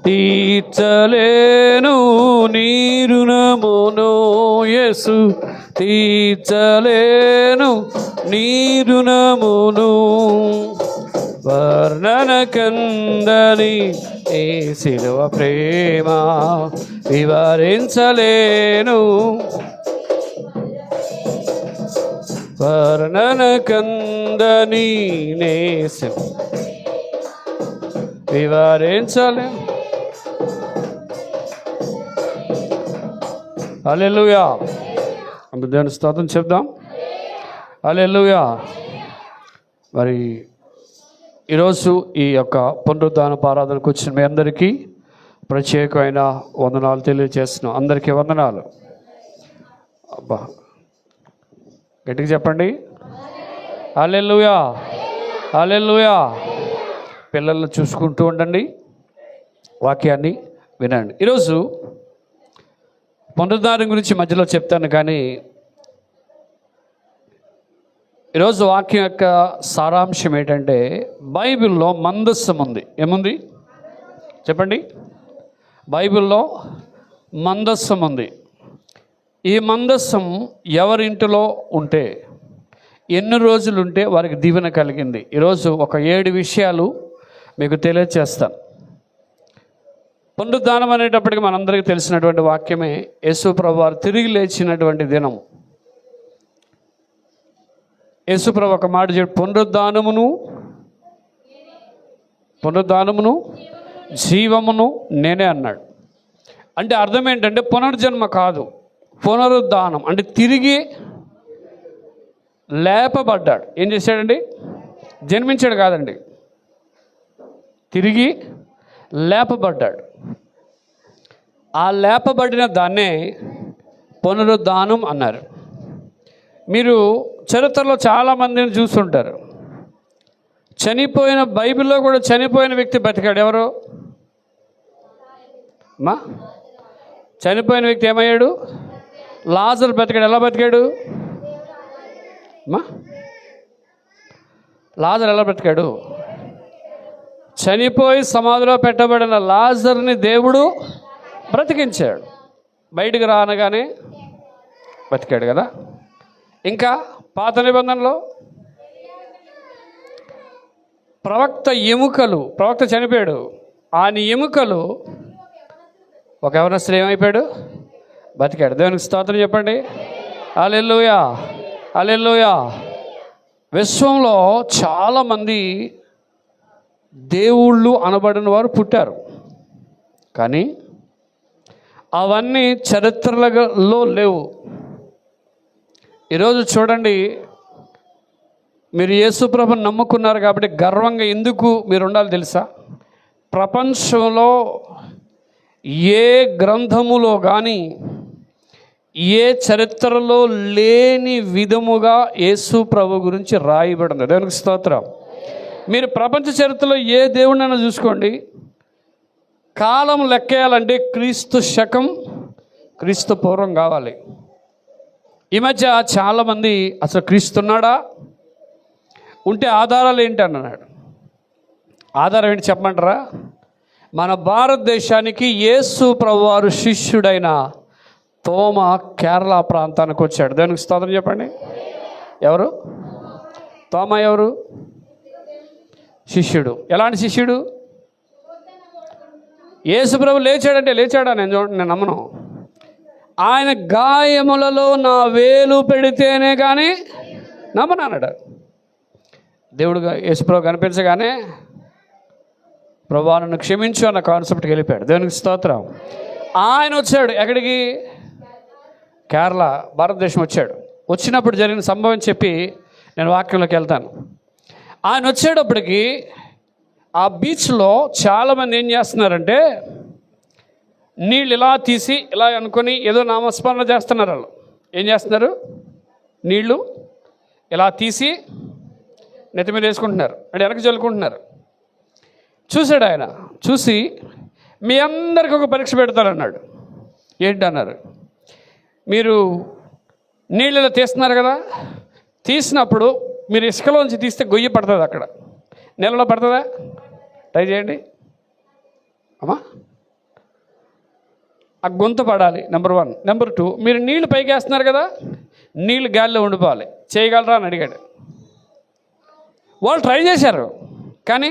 తీర్చలేను నీ రుణమును యేసు, తీర్చలేను నీ రుణమును. వర్ణన కందని ఏ శిలువ ప్రేమ వివరించలేను, వర్ణన కందని నేసి వివరించలేను. హల్లెలూయా. అందరూ దేవుని స్తోత్రం చెప్దాం. హల్లెలూయా. మరి ఈరోజు ఈ యొక్క పునరుద్ధానపు ఆరాధనకు వచ్చిన మీ అందరికీ ప్రత్యేకమైన వందనాలు తెలియజేస్తున్నాం. అందరికీ వందనాలు. అబ్బా గట్టిగా చెప్పండి. హల్లెలూయా, హల్లెలూయా. పిల్లలను చూసుకుంటూ ఉండండి, వాక్యాన్ని వినండి. ఈరోజు పునరుద్ధానం గురించి మధ్యలో చెప్తాను, కానీ ఈరోజు వాక్యం యొక్క సారాంశం ఏంటంటే, బైబిల్లో మందస్సం ఉంది. ఏముంది చెప్పండి? బైబిల్లో మందస్సం ఉంది. ఈ మందస్సం ఎవరింటిలో ఉంటే, ఎన్ని రోజులు ఉంటే వారికి దీవెన కలిగింది. ఈరోజు ఒక 7 విషయాలు మీకు తెలియజేస్తాను. పునరుద్ధానం అనేటప్పటికి మనందరికీ తెలిసినటువంటి వాక్యమే, యేసు ప్రభువు వారు తిరిగి లేచినటువంటి దినం. యేసు ప్రభు ఒక మాట చెప్పి, పునరుద్ధానమును జీవమును నేనే అన్నాడు. అంటే అర్థం ఏంటంటే పునర్జన్మ కాదు, పునరుద్ధానం అంటే తిరిగి లేపబడ్డాడు. ఏం చేశాడండి? జన్మించాడు కాదండి, తిరిగి లేపబడ్డాడు. ఆ లేపబడిన దాన్నే పునరుద్ధానం అన్నారు. మీరు చరిత్రలో చాలామందిని చూస్తుంటారు. చనిపోయిన, బైబిల్లో కూడా చనిపోయిన వ్యక్తి బతికాడు. ఎవరు మా చనిపోయిన వ్యక్తి ఏమయ్యాడు? లాజరు బతికాడు. ఎలా బతికాడు మా? లాజరు ఎలా బతికాడు? చనిపోయి సమాధిలో పెట్టబడిన లాజర్ని దేవుడు బ్రతికించాడు. బయటికి రానగానే బతికాడు కదా. ఇంకా పాత నిబంధనలో ప్రవక్త చనిపోయాడు. ఆయన ఎముకలు ఒక యవనస్తుడు ఏమైపోయాడు? బతికాడు. దేవునికి స్తోత్రం చెప్పండి. హల్లెలూయా, హల్లెలూయా. విశ్వంలో చాలామంది దేవుళ్ళు అనబడిన వారు పుట్టారు, కానీ అవన్నీ చరిత్రలలో లేవు. ఈరోజు చూడండి, మీరు యేసుప్రభుని నమ్ముకున్నారు కాబట్టి గర్వంగా ఎందుకు మీరు ఉండాలి తెలుసా? ప్రపంచంలో ఏ గ్రంథములో కానీ ఏ చరిత్రలో లేని విధముగా యేసు ప్రభు గురించి రాయబడింది. దేవునికి స్తోత్రం. మీరు ప్రపంచ చరిత్రలో ఏ దేవుడినైనా చూసుకోండి, కాలం లెక్కేయాలంటే క్రీస్తు శకం క్రీస్తు పూర్వం కావాలి. ఈ మధ్య చాలామంది అసలు క్రీస్తున్నాడా, ఉంటే ఆధారాలు ఏంటి అన్నాడు. ఆధారం ఏంటి చెప్పమంటారా? మన భారతదేశానికి యేసు ప్రభువారు శిష్యుడైన తోమ కేరళ ప్రాంతానికి వచ్చాడు. దానికి స్తోత్రం చెప్పండి. ఎవరు తోమ? ఎవరు? శిష్యుడు. ఎలాంటి శిష్యుడు? యేసు ప్రభు లేచాడంటే లేచాడా? నేను నమ్మను. ఆయన గాయములలో నా వేలు పెడితేనే కానీ నమ్మను అన్నాడు. దేవుడుగా యేసు ప్రభు కనిపించగానే ప్రభువా నన్ను క్షమించు అన్న కాన్సెప్ట్కి వెళ్ళిపోయాడు. దేవునికి స్తోత్రం. ఆయన వచ్చాడు ఎక్కడికి? కేరళ, భారతదేశం వచ్చాడు. వచ్చినప్పుడు జరిగిన సంభవం చెప్పి నేను వాక్యంలోకి వెళ్తాను. ఆయన వచ్చేటప్పటికి ఆ బీచ్లో చాలామంది ఏం చేస్తున్నారంటే, నీళ్ళు ఇలా తీసి ఇలా అనుకొని ఏదో నామస్మరణ చేస్తున్నారు. వాళ్ళు ఏం చేస్తున్నారు? నీళ్ళు ఇలా తీసి నెత్తి మీద వేసుకుంటున్నారు, అంటే వెనక్కి చల్లుకుంటున్నారు. చూశాడు ఆయన. చూసి మీ అందరికి ఒక పరీక్ష పెడతారన్నాడు. ఏంటన్నారు? మీరు నీళ్ళు ఇలా తీస్తున్నారు కదా, తీసినప్పుడు మీరు ఇసుకలోంచి తీస్తే గొయ్యి పడుతుంది, అక్కడ నెలలో పడుతుందా? ట్రై చేయండి అమ్మా. ఆ గుంత పడాలి, నెంబర్ 1. నెంబర్ 2, మీరు నీళ్లు పైకి వేస్తున్నారు కదా, నీళ్లు గాలిలో ఉండిపోవాలి. చేయగలరా అని అడిగాడు. వాళ్ళు ట్రై చేశారు, కానీ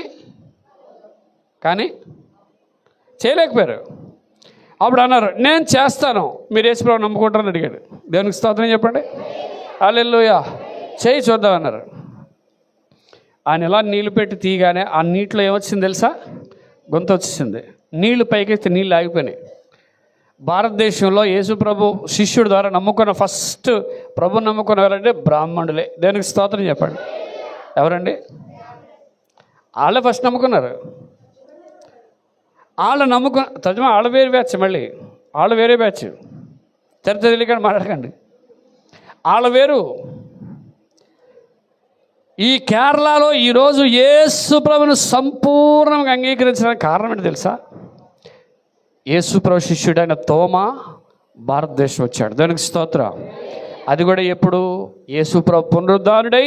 చేయలేకపోయారు. అప్పుడు అన్నారు, నేను చేస్తాను, మీరు యేసుప్రభువు నమ్ముకుంటారని అడిగాడు. దేవునికి స్తోత్రం చెప్పండి. హల్లెలూయా. చేయి చూద్దాం అన్నారు. ఆయన ఎలా నీళ్ళు పెట్టి తీయగానే ఆ నీటిలో ఏమొచ్చింది తెలుసా? గొంతు వచ్చేసింది. నీళ్లు పైకెత్తి నీళ్ళు ఆగిపోయినాయి. భారతదేశంలో యేసుప్రభు శిష్యుడి ద్వారా నమ్ముకున్న ఫస్ట్ ప్రభు నమ్ముకున్న ఎవరంటే బ్రాహ్మణులే. దేనికి స్తోత్రం చెప్పండి. ఎవరండి? వాళ్ళే ఫస్ట్ నమ్ముకున్నారు. వాళ్ళు తజమా వాళ్ళ వేరే బ్యాచ్, మళ్ళీ వాళ్ళు వేరే బ్యాచ్. చరిత్ర తెలియకుండా మాట్లాడకండి. వాళ్ళు వేరు. ఈ కేరళలో ఈరోజు యేసుప్రభును సంపూర్ణంగా అంగీకరించడానికి కారణం ఏంటి తెలుసా? యేసుప్రభు శిష్యుడైన తోమా భారతదేశం వచ్చాడు. దానికి స్తోత్రం. అది కూడా ఎప్పుడు? యేసుప్రభు పునరుద్ధానుడై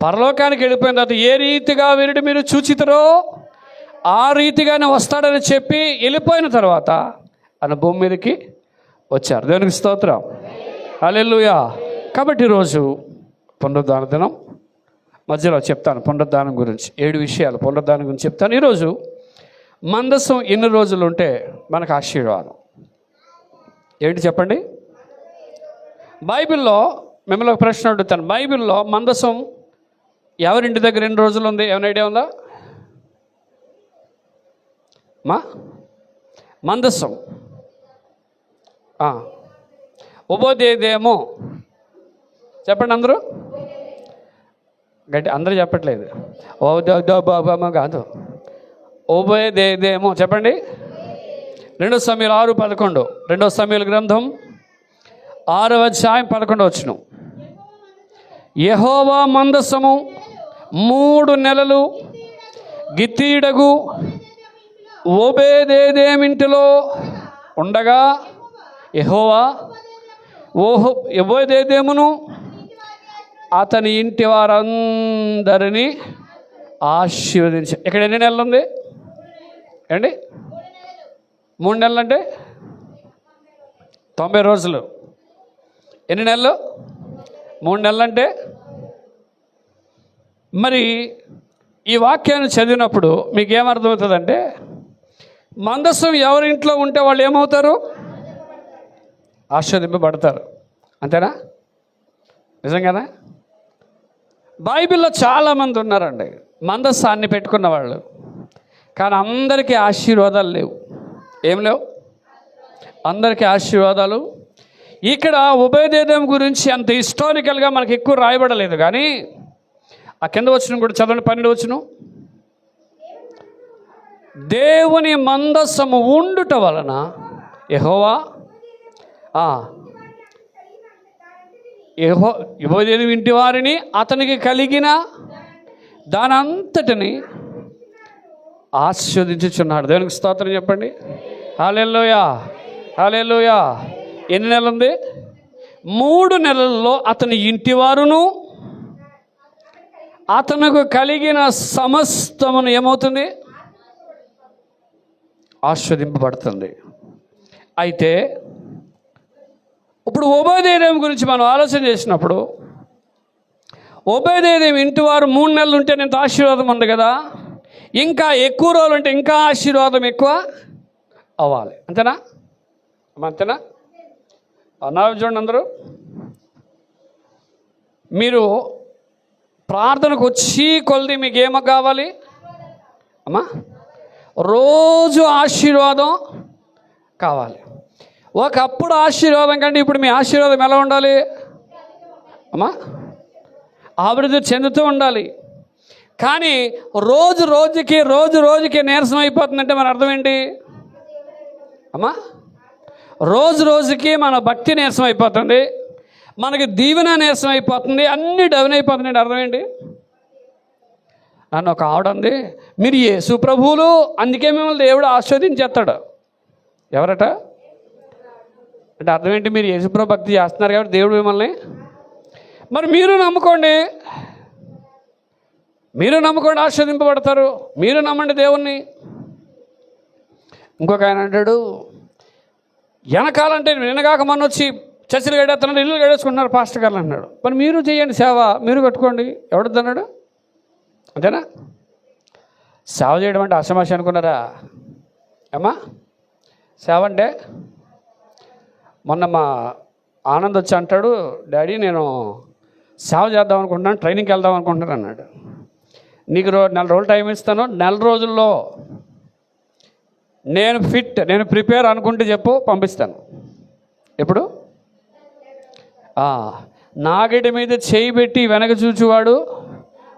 పరలోకానికి వెళ్ళిపోయిన తర్వాత ఏ రీతిగా వీరిని మీరు చూచితరో ఆ రీతిగానే వస్తాడని చెప్పి వెళ్ళిపోయిన తర్వాత ఆయన భూమి మీదకి వచ్చారు. దేవునికి స్తోత్రం. హల్లెలూయా. కాబట్టి ఈరోజు పునరుద్ధాన దినం. మధ్యలో చెప్తాను పునరుద్ధానం గురించి 7 విషయాలు పునరుద్ధానం గురించి చెప్తాను. ఈరోజు మందసం ఎన్ని రోజులు ఉంటే మనకు ఆశీర్వాదం ఏంటి చెప్పండి? బైబిల్లో మిమ్మల్ని ఒక ప్రశ్న అడుగుతాను. బైబిల్లో మందసం ఎవరింటి దగ్గర ఎన్ని రోజులు ఉంది? ఏమైనా ఐడియా ఉందా? మందసం ఉబోదేదేమో చెప్పండి అందరూ గట్టి. అందరూ చెప్పట్లేదు. ఓ కాదు, ఓబోదేదేమో చెప్పండి. 2 సమూయేలు 6:11. 2 సమూయేలు గ్రంథం 6వ అధ్యాయం 11వ వచనం. యెహోవా మందసము 3 నెలలు గిత్తీయుడగు ఓబేదేదేమింటిలో ఉండగా యెహోవా ఓబేదేదేమును అతని ఇంటి వారందరినీ ఆశీర్వదించి. ఇక్కడ ఎన్ని నెలలు ఉంది అండి? 3 నెలలు అంటే 90 రోజులు. ఎన్ని నెలలు? 3 నెలలు అంటే మరి ఈ వాక్యాన్ని చదివినప్పుడు మీకు ఏమర్థమవుతుందంటే మందసం ఎవరింట్లో ఉంటే వాళ్ళు ఏమవుతారు? ఆశీర్వదింపబడతారు. అంతేనా? నిజంగానా? బైబిల్లో చాలామంది ఉన్నారండి మందసాన్ని పెట్టుకున్న వాళ్ళు, కానీ అందరికీ ఆశీర్వాదాలు లేవు. ఏం లేవు? అందరికీ ఆశీర్వాదాలు. ఇక్కడ ఉభయదేదం గురించి అంత హిస్టారికల్గా మనకి ఎక్కువ రాయబడలేదు, కానీ ఆ కింద వచనం కూడా చదవండి. 12వ వచనం. దేవుని మందసము ఉండుట వలన యెహోవా ఉభయదేదం ఇంటి వారిని అతనికి కలిగిన దానంతటిని ఆశీర్వదించుచున్నాడు. దేవునికి స్తోత్రం చెప్పండి. హల్లెలూయా. హల్లెలూయా. ఎన్ని నెలలు ఉంది? 3 నెలల్లో అతని ఇంటి వారును అతనుకు కలిగిన సమస్తమును ఏమవుతుంది? ఆశీర్వదింపబడుతుంది. అయితే ఇప్పుడు ఉభయదేదం గురించి మనం ఆలోచన చేసినప్పుడు ఉభయదేదం ఇంటి వారు 3 నెలలు ఉంటే ఎంత ఆశీర్వాదం ఉంది కదా, ఇంకా ఎక్కువ రోజులు ఉంటే ఇంకా ఆశీర్వాదం ఎక్కువ అవ్వాలి. అంతేనా? అంతేనా? అన్నావు చూడండి అందరూ. మీరు ప్రార్థనకు వచ్చి కొలిది మీకు ఏమో కావాలి అమ్మా? రోజు ఆశీర్వాదం కావాలి. ఒకప్పుడు ఆశీర్వాదం కంటే ఇప్పుడు మీ ఆశీర్వాదం ఎలా ఉండాలి అమ్మా? అభివృద్ధి చెందుతూ ఉండాలి. కానీ రోజు రోజుకి నీరసం అయిపోతుందంటే మన అర్థం ఏంటి అమ్మా? రోజు రోజుకి మన భక్తి నీరసం అయిపోతుంది, మనకి దీవెన నీరసం అయిపోతుంది, అన్నీ డౌన్ అయిపోతున్నాయి. అర్థం ఏంటి? నన్ను ఒక ఆవిడ అంది, మీరు యేసు ప్రభువులు, అందుకే మిమ్మల్ని దేవుడు ఆశీర్వదించేస్తాడు. ఎవరట అంటే అర్థం ఏంటి? మీరు యేసు ప్రభు భక్తి చేస్తున్నారు కాబట్టి దేవుడు మిమ్మల్ని, మరి మీరు నమ్ముకోండి ఆశీర్వదింపబడతారు. మీరు నమ్మండి దేవుణ్ణి. ఇంకొక ఆయన అంటాడు, వెనకాలంటే నిన్నగాక మొన్న వచ్చి చర్చలు గడేస్తున్నారు, ఇల్లు గడేసుకుంటున్నారు పాస్టర్ గారు అన్నాడు. మరి మీరు చేయండి సేవ, మీరు కట్టుకోండి, ఎవడొద్దు అన్నాడు? అంతేనా? సేవ చేయడం అంటే అసమాష అనుకున్నారా అమ్మా? సేవ అంటే మొన్న మా ఆనంద్ వచ్చి అంటాడు, డాడీ నేను సేవ చేద్దాం అనుకుంటున్నాను, ట్రైనింగ్కి వెళ్దాం అనుకుంటున్నాను అన్నాడు. నీకు నెల రోజులు టైం ఇస్తాను, నెల రోజుల్లో నేను ఫిట్, నేను ప్రిపేర్ అనుకుంటే చెప్పు, పంపిస్తాను. ఎప్పుడు? నాగటి మీద చేయి పెట్టి వెనక చూచువాడు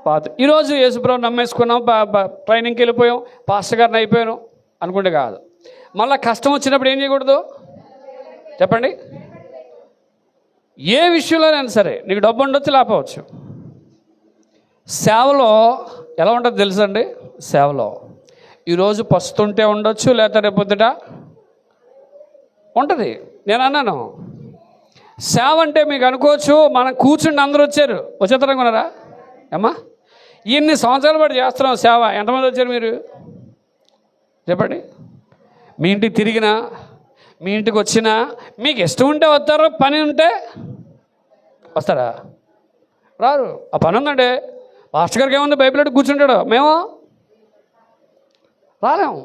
పాత. ఈరోజు యేసుప్రభు నమ్మేసుకున్నాం, ట్రైనింగ్కి వెళ్ళిపోయాం, పాస్టర్ గారిని అయిపోయాను అనుకుంటే కాదు. మళ్ళీ కష్టం వచ్చినప్పుడు ఏం చేయకూడదు చెప్పండి? ఏ విషయంలోనైనా సరే నీకు డబ్బు ఉండొచ్చు, లేకపోవచ్చు. సేవలో ఎలా ఉంటుందో తెలుసండి? సేవలో ఈరోజు పస్తుంటే ఉండొచ్చు, లేకపోతే రేపొద్దుట ఉంటుంది. నేను అన్నాను సేవ అంటే మీకు అనుకోవచ్చు, మనం కూర్చుండి అందరూ వచ్చేతరంగా ఉన్నారా అమ్మా? ఇన్ని సంవత్సరాలు పాటు చేస్తున్నాం సేవ, ఎంతమంది వచ్చారు మీరు చెప్పండి? మీ ఇంటికి తిరిగినా, మీ ఇంటికి వచ్చినా, మీకు ఇష్టం ఉంటే వస్తారు, పని ఉంటే వస్తారా? రారు. ఆ పని ఉందండి, పాస్టర్ గారికి ఏముంది, బైబిల్ పెట్టి కూర్చుంటాడు, మేము రాలేము.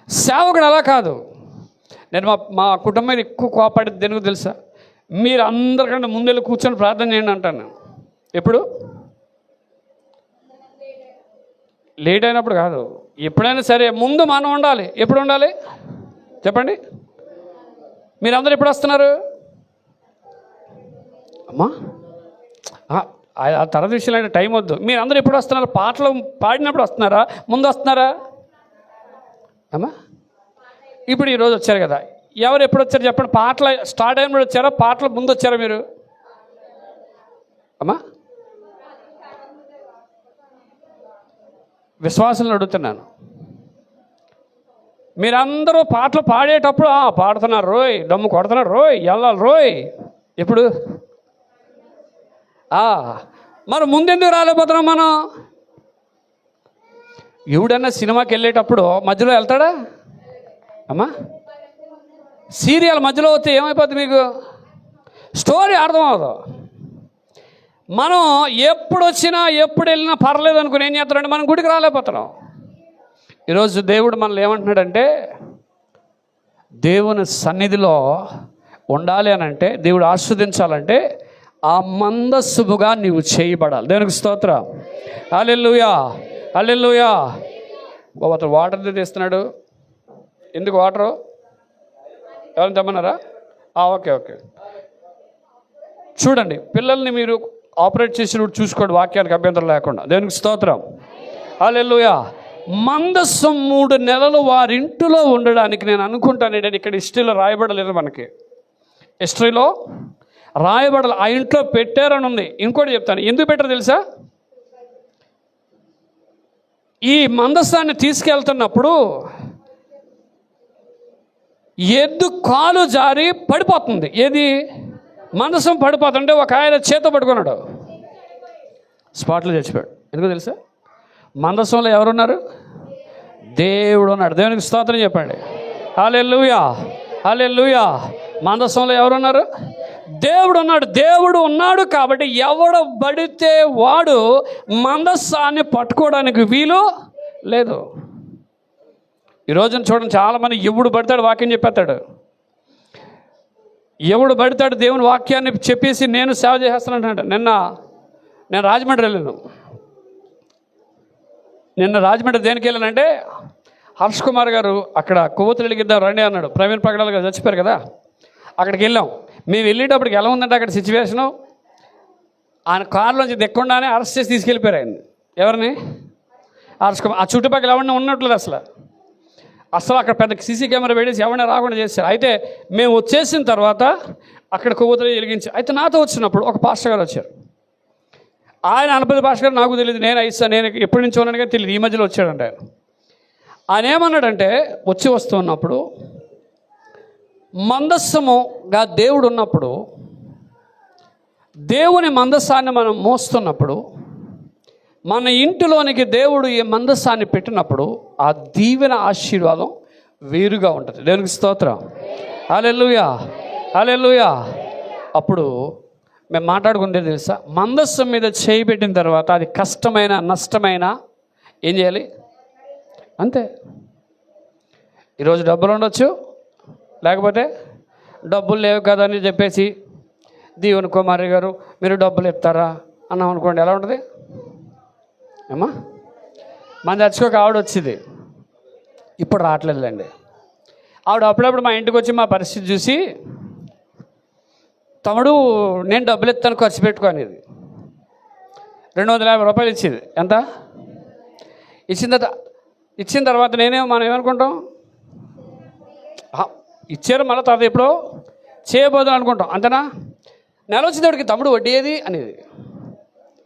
సేవకుడు అలా కాదు. నేను మా కుటుంబం మీద ఎక్కువ కోపాడేది దేనికి తెలుసా? మీరు అందరికంటే ముందెళ్ళి కూర్చొని ప్రార్థన చేయండి అంటాను నేను. ఎప్పుడు? లేట్ అయినప్పుడు కాదు, ఎప్పుడైనా సరే ముందు మనం ఉండాలి. ఎప్పుడు ఉండాలి చెప్పండి? మీరందరూ ఎప్పుడు వస్తున్నారు అమ్మా? ఆ తర్వాత విషయాలు టైం వద్దు. మీరందరూ ఎప్పుడు వస్తున్నారు? పాటలు పాడినప్పుడు వస్తున్నారా, ముందు వస్తున్నారా అమ్మా? ఇప్పుడు ఈరోజు వచ్చారు కదా, ఎవరు ఎప్పుడు వచ్చారు చెప్పండి? పాటలు స్టార్ట్ అయినప్పుడు వచ్చారా, పాటలు ముందు వచ్చారా మీరు అమ్మా? విశ్వాసాలను అడుగుతున్నాను. మీరందరూ పాటలు పాడేటప్పుడు పాడుతున్నారు రోయ్, దమ్ము కొడుతున్నారు రోయ్, వెళ్ళాలి రోయ్. ఎప్పుడు? మరి ముందెందుకు రాలేకపోతున్నాం మనం? ఎవడన్నా సినిమాకి వెళ్ళేటప్పుడు మధ్యలో వెళ్తాడా అమ్మా? సీరియల్ మధ్యలో వస్తే ఏమైపోద్ది మీకు? స్టోరీ అర్థం అవ్వదు. మనం ఎప్పుడు వచ్చినా ఎప్పుడు వెళ్ళినా పర్లేదు అనుకుని ఏం చేస్తారంటే మనం గుడికి రాలేకపోతున్నాం. ఈరోజు దేవుడు మనల్ని ఏమంటున్నాడంటే, దేవుని సన్నిధిలో ఉండాలి అని అంటే, దేవుడు ఆస్వాదించాలంటే ఆ మందస్సుగా నీవు చేయబడాలి. దేవునికి స్తోత్రం. హల్లెలూయా, హల్లెలూయా. అతను వాటర్ తీస్తున్నాడు. ఎందుకు వాటరు? ఎవరైనా తెమ్మన్నారా? Okay okay. చూడండి, పిల్లల్ని మీరు ఆపరేట్ చేసినప్పుడు చూసుకోండి, వాక్యానికి అభ్యంతరం లేకుండా. దేవునికి స్తోత్రం. హల్లెలూయా. మందస్సు 3 నెలలు వారింటిలో ఉండడానికి నేను అనుకుంటాను. ఇక్కడ హిస్టరీలో రాయబడలేదు, మనకి హిస్టరీలో రాయబడాలి. ఆ ఇంట్లో పెట్టారని ఉంది. ఇంకోటి చెప్తాను, ఎందుకు పెట్టారో తెలుసా? ఈ మందస్సాన్ని తీసుకెళ్తున్నప్పుడు ఎద్దు కాలు జారి పడిపోతుంది. ఏది? మందసం పడిపోతుంటే ఒక ఆయన చేత పట్టుకున్నాడు, స్పాట్లో చచ్చిపోయాడు. ఎందుకో తెలుసా? మందసంలో ఎవరున్నారు? దేవుడు ఉన్నాడు. దేవునికి స్తోత్రం చెప్పండి. హల్లెలూయా, హల్లెలూయా. మందసంలో ఎవరున్నారు? దేవుడు ఉన్నాడు. దేవుడు ఉన్నాడు కాబట్టి ఎవడు పడితే వాడు మందస్సాన్ని పట్టుకోవడానికి వీలు లేదు. ఈరోజున చూడండి, చాలామంది ఎవడు పడతాడు వాక్యం చెప్పేస్తాడు, ఎవడు పడతాడు దేవుని వాక్యాన్ని చెప్పేసి నేను సేవ చేసేస్తానంటాడు. నేను రాజమండ్రి వెళ్ళాను. నిన్న రాజమండ్రి దేనికి వెళ్ళానంటే, హర్ష్ కుమార్ గారు అక్కడ కొవ్వొత్తులు వెలిగిద్దాం రండి అన్నాడు. ప్రవీణ్ పగడాల్ గారు చచ్చిపోయారు కదా, అక్కడికి వెళ్ళాం. మేము వెళ్ళేటప్పటికి ఎలా ఉందంటే అక్కడ సిచ్యువేషను, ఆయన కారులోంచి దిక్కుండానే అరెస్ట్ చేసి తీసుకెళ్ళిపోయారు ఆయన. ఎవరిని? హర్ష్ కుమార్. ఆ చుట్టుపక్కల ఎవరిని ఉన్నట్లేదు అసలు అక్కడ పెద్ద సీసీ కెమెరా పెట్టేసి ఎవరైనా రాకుండా చేశారు. అయితే మేము వచ్చేసిన తర్వాత అక్కడ కొవ్వొత్తులు వెలిగించి, అయితే నాతో వచ్చినప్పుడు ఒక పాస్టర్ గారు వచ్చారు. ఆయన అనపతి పాస్టర్ గారు నాకు తెలియదు, నేను ఎప్పటి నుంచి ఉన్నాను కానీ తెలియదు, ఈ మధ్యలో వచ్చాడంట ఆయన. ఆయన ఏమన్నాడంటే, వస్తున్నప్పుడు మందస్సముగా దేవుడు ఉన్నప్పుడు, దేవుని మందస్సాన్ని మనం మోస్తున్నప్పుడు, మన ఇంటిలోనికి దేవుడు ఈ మందస్సాన్ని పెట్టినప్పుడు ఆ దీవెన ఆశీర్వాదం వేరుగా ఉంటుంది. దేవునికి స్తోత్రం. హల్లెలూయా, హల్లెలూయా. అప్పుడు మేము మాట్లాడుకుంటే తెలుసా, మందస్సం మీద చేయి పెట్టిన తర్వాత అది కష్టమైన నష్టమైన ఏం చేయాలి అంతే. ఈరోజు డబ్బులు ఉండొచ్చు, లేకపోతే డబ్బులు లేవు కదా అని చెప్పేసి దీవెన కుమారి గారు మీరు డబ్బులు ఇస్తారా అన్నాం అనుకోండి, ఎలా ఉంటుంది ఏమ్మా? మన చచ్చుకోక ఆవిడ వచ్చింది, ఇప్పుడు రావట్లేదులేండి. ఆవిడ అప్పుడప్పుడు మా ఇంటికి వచ్చి మా పరిస్థితి చూసి, తమ్ముడు నేను డబ్బులు ఇస్తాను ఖర్చు పెట్టుకునేది. 250 రూపాయలు ఇచ్చేది. ఎంత ఇచ్చిన తర్వాత మనం ఏమనుకుంటాం, ఇచ్చారు మళ్ళీ తర్వాత ఎప్పుడో చేయబోదు అనుకుంటాం, అంతేనా? నెల వచ్చేటప్పటికి తమ్ముడు వడ్డీ ఏది అనేది.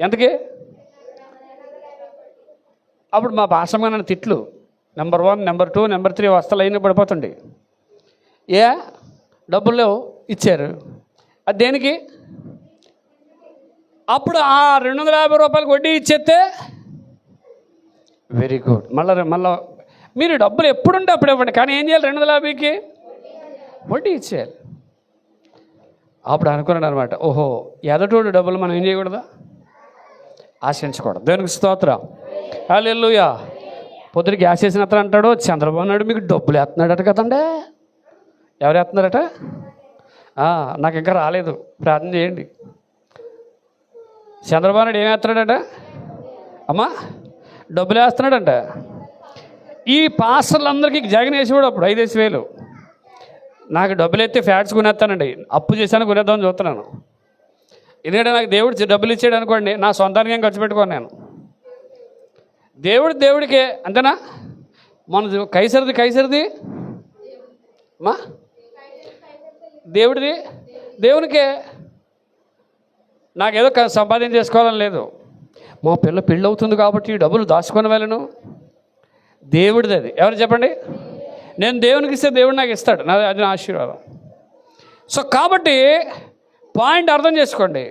ఎంతకి? అప్పుడు మా భాషమ్మ నన్ను తిట్లు, నెంబర్ 1, నెంబర్ 2, నెంబర్ 3 వస్తలు అయినా పడిపోతుండే. డబ్బులు లేవు, ఇచ్చారు, అది దేనికి? అప్పుడు ఆ 250 రూపాయలకు వడ్డీ ఇచ్చేస్తే వెరీ గుడ్. మళ్ళీ మీరు డబ్బులు ఎప్పుడుంటే అప్పుడు ఇవ్వండి, కానీ ఏం చేయాలి? 250కి వడ్డీ ఇచ్చేయాలి. అప్పుడు అనుకున్నాడు అనమాట, ఓహో ఎదటోడు డబ్బులు మనం ఏం చేయకూడదా, ఆశించకూడదు. దేవునికి స్తోత్రం, హల్లెలూయా. పొద్దున గ్యాస్ వేసిన అతను అంటాడు, చంద్రబాబు నాయుడు మీకు డబ్బులు వేస్తున్నాడట కదండే. ఎవరు వేస్తున్నారట? నాకు ఇంకా రాలేదు, ప్రార్థన చేయండి. చంద్రబాబు నాయుడు ఏం వేస్తున్నాడట అమ్మా? డబ్బులు వేస్తున్నాడంట. ఈ పాస్టర్లందరికీ జగన్ వేసేవాడు అప్పుడు 5,000. నాకు డబ్బులు ఎత్తే ఫ్యాట్స్ కొనేస్తానండి, అప్పు చేశాను కొనేద్దామని చూస్తున్నాను. ఎందుకంటే నాకు దేవుడు డబ్బులు ఇచ్చాడు అనుకోండి, నా సొంతానికి ఏం ఖర్చు పెట్టుకోను నేను. దేవుడికే, అంతేనా? మన కైసరిది మా దేవునికే. నాకేదో సంపాదన చేసుకోవాలని లేదు. మా పిల్ల పెళ్ళి అవుతుంది కాబట్టి డబ్బులు దాచుకొని వెళ్ళను, దేవుడిది అది. ఎవరు చెప్పండి? నేను దేవునికి ఇస్తే దేవుడు నాకు ఇస్తాడు, అది నా ఆశీర్వాదం. సో కాబట్టి పాయింట్ అర్థం చేసుకోండి,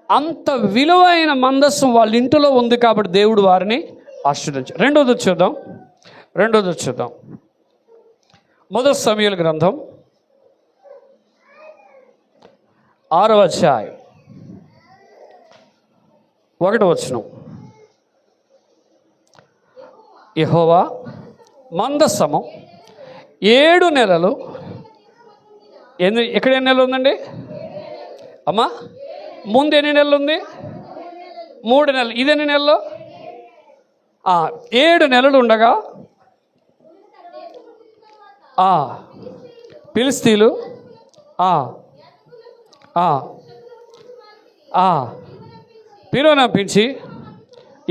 అంత విలువైన మందస్సం వాళ్ళ ఇంటిలో ఉంది కాబట్టి దేవుడు వారిని ఆశీర్వదించాడు. రెండోది చూద్దాం. 1 సమూయేలు గ్రంథం 6వ అధ్యాయం 1వ వచనం. యెహోవా మందస్సము 7 నెలలు, ఇక్కడ ఎన్ని నెలలు ఉందండి అమ్మా? ముందు ఎన్ని నెలలు ఉంది? 3 నెలలు. ఇది ఎన్ని నెలలు? 7 నెలలు ఉండగా ఫిలిష్తీయులు పిలువనంపించి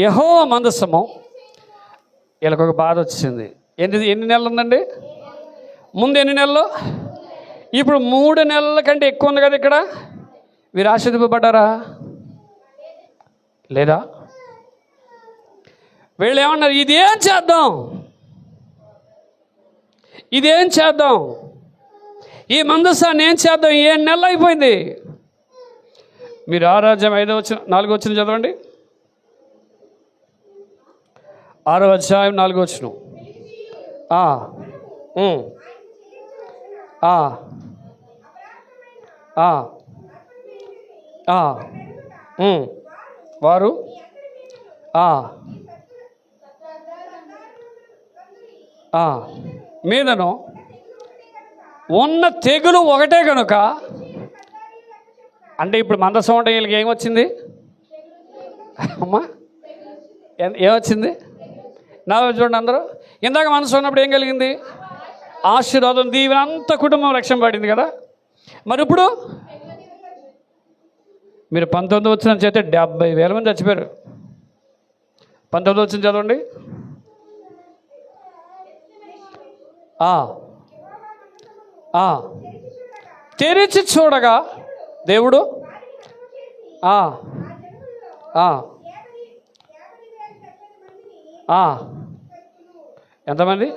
యెహోవా మందస్సము, వీళ్ళకి ఒక బాధ వచ్చింది. ఎన్ని నెలలు ఉందండి? ముందు ఎన్ని నెలలు? ఇప్పుడు 3 నెలల కంటే ఎక్కువ ఉంది కదా ఇక్కడ. వీరు ఆశీర్వదింపబడ్డారా లేదా? వీళ్ళు ఏమన్నారు, ఇదేం చేద్దాం, ఈ మందస్సాన్ని ఏం చేద్దాం? 7 నెలలు అయిపోయింది. మీరు 6వ అధ్యాయం 5వ వచనం 4వ వచనం చదవండి. 6వ అధ్యాయం 4వ వచనం. వారు మీదను ఉన్న తెగులు ఒకటే కనుక, అంటే ఇప్పుడు మందసం ఉంటే వీళ్ళకి ఏమొచ్చింది అమ్మా? ఏమొచ్చింది? నా చూడండి అందరూ, ఇందాక మనసు ఉన్నప్పుడు ఏం కలిగింది? ఆశీర్వాదం, దీవెన, అంత కుటుంబం రక్షణ పడింది కదా. మరి ఇప్పుడు మీరు 19వ వచనం చేస్తే 70,000 మంది చచ్చిపోయారు. 19వ వచనం చదవండి. తెరిచి చూడగా దేవుడు ఎంతమంది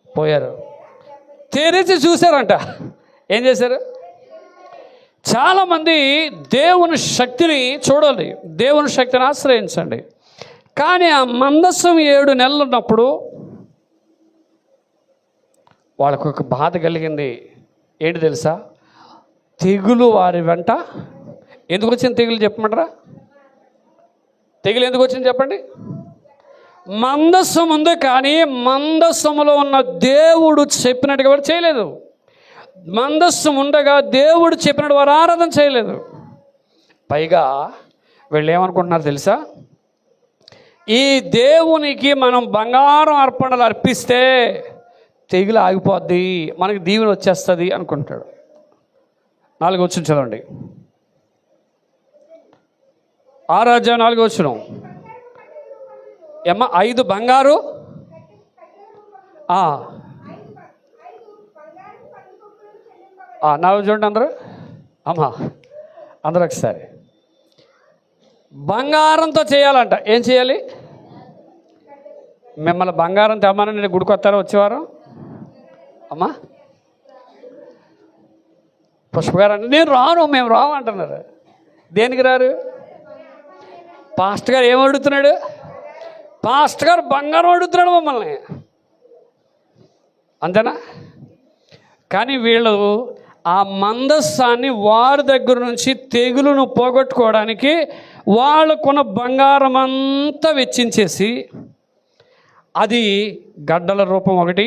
పోయారు? తెరిచి చూశారంట. ఏం చేశారు? చాలామంది దేవుని శక్తిని చూడాలి, దేవుని శక్తిని ఆశ్రయించండి. కానీ ఆ మందస్సం 7 నెలలు ఉన్నప్పుడు వాళ్ళకు ఒక బాధ కలిగింది. ఏంటి తెలుసా? తెగులు వారి వెంట ఎందుకు వచ్చింది? తెగులు చెప్పమంటారా? తెగులు ఎందుకు వచ్చింది చెప్పండి. మందస్సం ఉంది, కానీ మందస్సములో ఉన్న దేవుడు చెప్పినట్టుగా వారు చేయలేదు. మందస్సం ఉండగా దేవుడు చెప్పినట్టు వారు ఆరాధన చేయలేదు. పైగా వీళ్ళు ఏమనుకుంటున్నారు తెలుసా? ఈ దేవునికి మనం బంగారం అర్పణలు అర్పిస్తే తెగులు ఆగిపోద్ది, మనకి దీవెన వచ్చేస్తుంది అనుకుంటాడు. 4వ వచనం చదవండి. 6:4 వచనం. 5 బంగారు నా చూడండి అందరూ అమ్మా, అందరూ ఒకసారి. బంగారంతో చేయాలంట. ఏం చేయాలి? మిమ్మల్ని బంగారం తెమ్మని నేను గుడికి వస్తారా వచ్చేవారు? అమ్మా పుష్ప గారు అంటే నేను రాను, మేము రాము అంటున్నారు. దేనికి రారు? పాస్టర్ గారు ఏం అడుగుతున్నాడు? పాస్టర్ గారు బంగారం అడుగుతున్నాడు మమ్మల్ని, అంతేనా? కానీ వీళ్ళు ఆ మందస్సాన్ని వారి దగ్గర నుంచి తెగులును పోగొట్టుకోవడానికి వాళ్ళకున్న బంగారం అంతా వెచ్చించేసి, అది గడ్డల రూపం ఒకటి,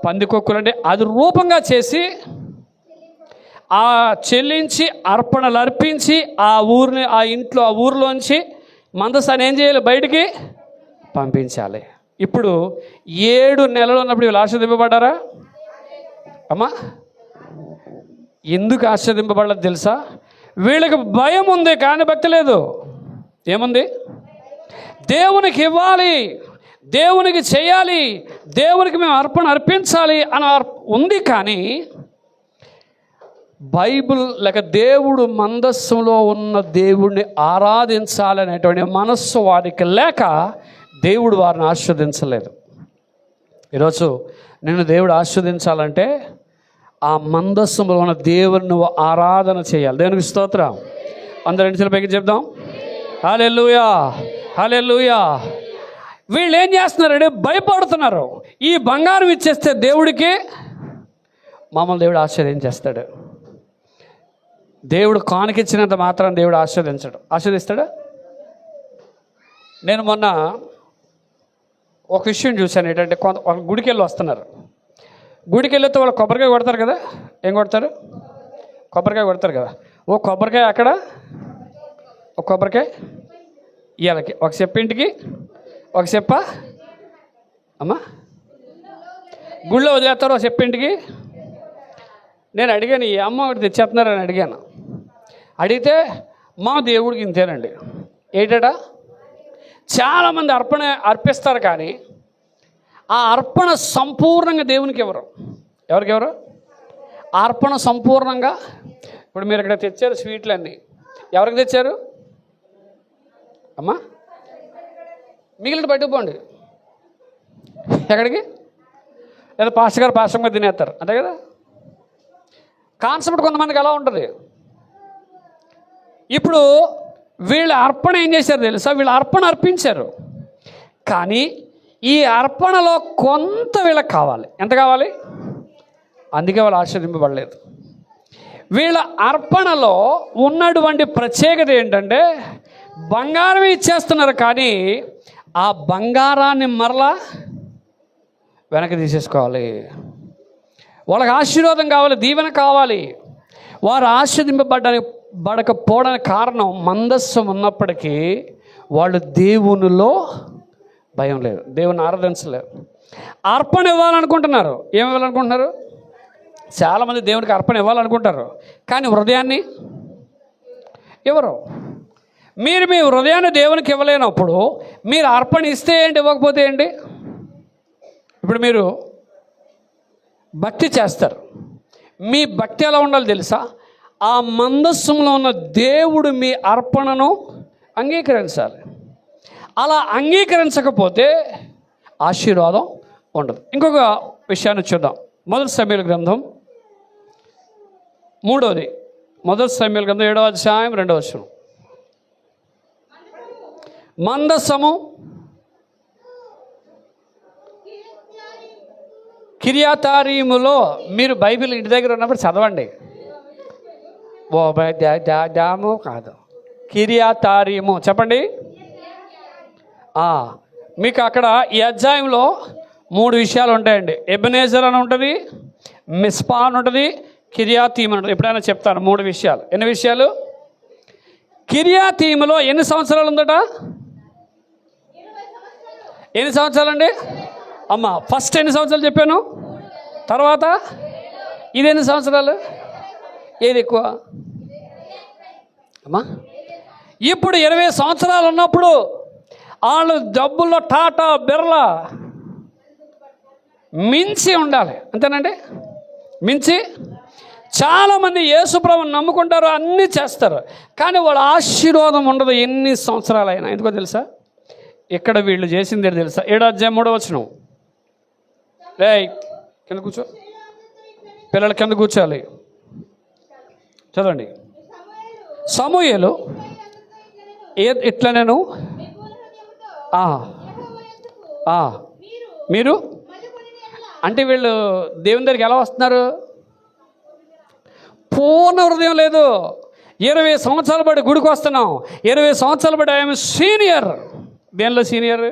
పందికొక్కులు అంటే అది రూపంగా చేసి ఆ చెల్లించి అర్పణలు అర్పించి ఆ ఊరిని ఆ ఇంట్లో ఆ ఊరిలోంచి మందస్సాన్ని ఏం చేయాలి? బయటికి పంపించాలి. ఇప్పుడు 7 నెలలు ఉన్నప్పుడు వీళ్ళు ఆశీర్వదింపబడ్డారా అమ్మా? ఎందుకు ఆశీర్వదింపబడలేదు తెలుసా? వీళ్ళకి భయం ఉంది, కానీ భక్తి లేదు. ఏముంది? దేవునికి ఇవ్వాలి, దేవునికి చేయాలి, దేవునికి మేము అర్పణ అర్పించాలి అని ఉంది. కానీ బైబిల్ లేక దేవుడు మందస్సులో ఉన్న దేవుడిని ఆరాధించాలనేటువంటి మనస్సు వారికి లేక దేవుడు వారిని ఆస్వాదించలేదు. ఈరోజు నిన్ను దేవుడు ఆస్వాదించాలంటే ఆ మందస్సులో ఉన్న దేవుని నువ్వు ఆరాధన చేయాలి. దేవునికి స్తోత్రం. అందరూ 2 చేతుల పైకి చెప్దాం. హల్లెలూయా, హల్లెలూయా. వీళ్ళు ఏం చేస్తున్నారంటే భయపడుతున్నారు. ఈ బంగారం ఇచ్చేస్తే దేవుడికి మామూలు దేవుడు ఆశీర్వదించేస్తాడు. దేవుడు కానుకిచ్చినంత మాత్రం దేవుడు ఆశీర్వదిస్తాడా? నేను మొన్న ఒక విషయం చూశాను. ఏంటంటే ఒక గుడికి వెళ్ళి వస్తున్నారు. గుడికి వెళ్ళితే వాళ్ళు కొబ్బరికాయ కొడతారు కదా. ఏం కొడతారు? కొబ్బరికాయ కొడతారు కదా. ఓ కొబ్బరికాయ అక్కడ, ఒక కొబ్బరికాయ ఇవాళకి, ఒక చెప్ప ఇంటికి, ఒక చెప్ప అమ్మా గుళ్ళో వదిలేస్తారు, ఒక చెప్ప ఇంటికి. నేను అడిగాను, ఈ అమ్మ ఒకటి తెచ్చేస్తున్నారని అడిగాను. అడిగితే మా దేవుడికి ఇంతేనండి. ఏంటట? చాలామంది అర్పిస్తారు, కానీ ఆ అర్పణ సంపూర్ణంగా దేవునికి ఎవరు? ఎవరికెవరు అర్పణ సంపూర్ణంగా? ఇప్పుడు మీరు ఇక్కడ తెచ్చారు స్వీట్లన్నీ, ఎవరికి తెచ్చారు అమ్మా? మిగిలిన పట్టుకుపోండి. ఎక్కడికి? లేదా పాస్టర్ గారు తినేస్తారు, అంతే కదా. కాన్సెప్ట్ కొంతమందికి ఎలా ఉంటుంది. ఇప్పుడు వీళ్ళ అర్పణ ఏం చేశారు తెలుసా? వీళ్ళ అర్పణ అర్పించారు, కానీ ఈ అర్పణలో కొంత వీళ్ళకి కావాలి. ఎంత కావాలి? అందుకే వాళ్ళు ఆశీర్వదింపబడలేదు. వీళ్ళ అర్పణలో ఉన్నటువంటి ప్రత్యేకత ఏంటంటే బంగారం ఇచ్చేస్తున్నారు, కానీ ఆ బంగారాన్ని మరలా వెనక్కి తీసేసుకోవాలి. వాళ్ళకి ఆశీర్వాదం కావాలి, దీవెన కావాలి. వారు ఆశీర్వదింపబడకపోవడానికి కారణం మందస్సం ఉన్నప్పటికీ వాళ్ళు దేవునిలో భయం లేదు, దేవుని ఆరాధించలేరు. అర్పణ ఇవ్వాలనుకుంటున్నారు. ఏమి ఇవ్వాలనుకుంటున్నారు? చాలామంది దేవునికి అర్పణ ఇవ్వాలనుకుంటారు, కానీ హృదయాన్ని ఎవరు? మీరు మీ హృదయాన్ని దేవునికి ఇవ్వలేనప్పుడు మీరు అర్పణ ఇస్తే ఏంటి, ఇవ్వకపోతే ఏంటి? ఇప్పుడు మీరు భక్తి చేస్తారు. మీ భక్తి ఎలా ఉండాలి తెలుసా? ఆ మందస్సులో ఉన్న దేవుడు మీ అర్పణను అంగీకరించాలి. అలా అంగీకరించకపోతే ఆశీర్వాదం ఉండదు. ఇంకొక విషయాన్ని చూద్దాం. 1 సమూయేలు గ్రంథం 3వ 1 సమూయేలు గ్రంథం 7వ అధ్యాయం 2వ వచనం. మందస్సము కిర్యాతారీములో మీరు బైబిల్ ఇంటి దగ్గర ఉన్నప్పుడు చదవండి. ఓ డాము కాదు, కిర్యాతారీము చెప్పండి. మీకు అక్కడ ఈ అధ్యాయంలో 3 విషయాలు ఉంటాయండి. ఎబెనేజర్ అని ఉంటుంది, మిస్పా అని ఉంటుంది, కిర్యాతీమ్ అని ఉంటుంది. ఎప్పుడైనా చెప్తాను 3 విషయాలు. ఎన్ని విషయాలు? కిర్యాతీములో ఎన్ని సంవత్సరాలు ఉందట? ఎన్ని సంవత్సరాలు అండి? ఫస్ట్ ఎన్ని సంవత్సరాలు చెప్పాను, తర్వాత ఇది ఎన్ని సంవత్సరాలు? ఏది ఎక్కువ? ఇప్పుడు 20 సంవత్సరాలు ఉన్నప్పుడు వాళ్ళు డబ్బుల్లో టాటా బిర్లా మించి ఉండాలి, అంతేనండి. మించి చాలామంది యేసుప్రభుని నమ్ముకుంటారు, అన్నీ చేస్తారు, కానీ వాళ్ళ ఆశీర్వాదం ఉండదు ఎన్ని సంవత్సరాలైనా. ఎందుకో తెలుసా? ఇక్కడ వీళ్ళు చేసింది తెలుసా? 7వ అధ్యాయం 3వ వచనం. కింద కూర్చో, పిల్లలు కింద కూర్చోాలి. చదవండి. సమూయేలు ఇట్లా నేను మీరు అంటే వీళ్ళు దేవుని దగ్గరికి ఎలా వస్తున్నారు? పూర్ణ హృదయం లేదు. 20 సంవత్సరాలు బట్టి గుడికి వస్తున్నాం, 20 సంవత్సరాలు బట్టి ఐఎమ్ సీనియర్. దేనిలో సీనియర్?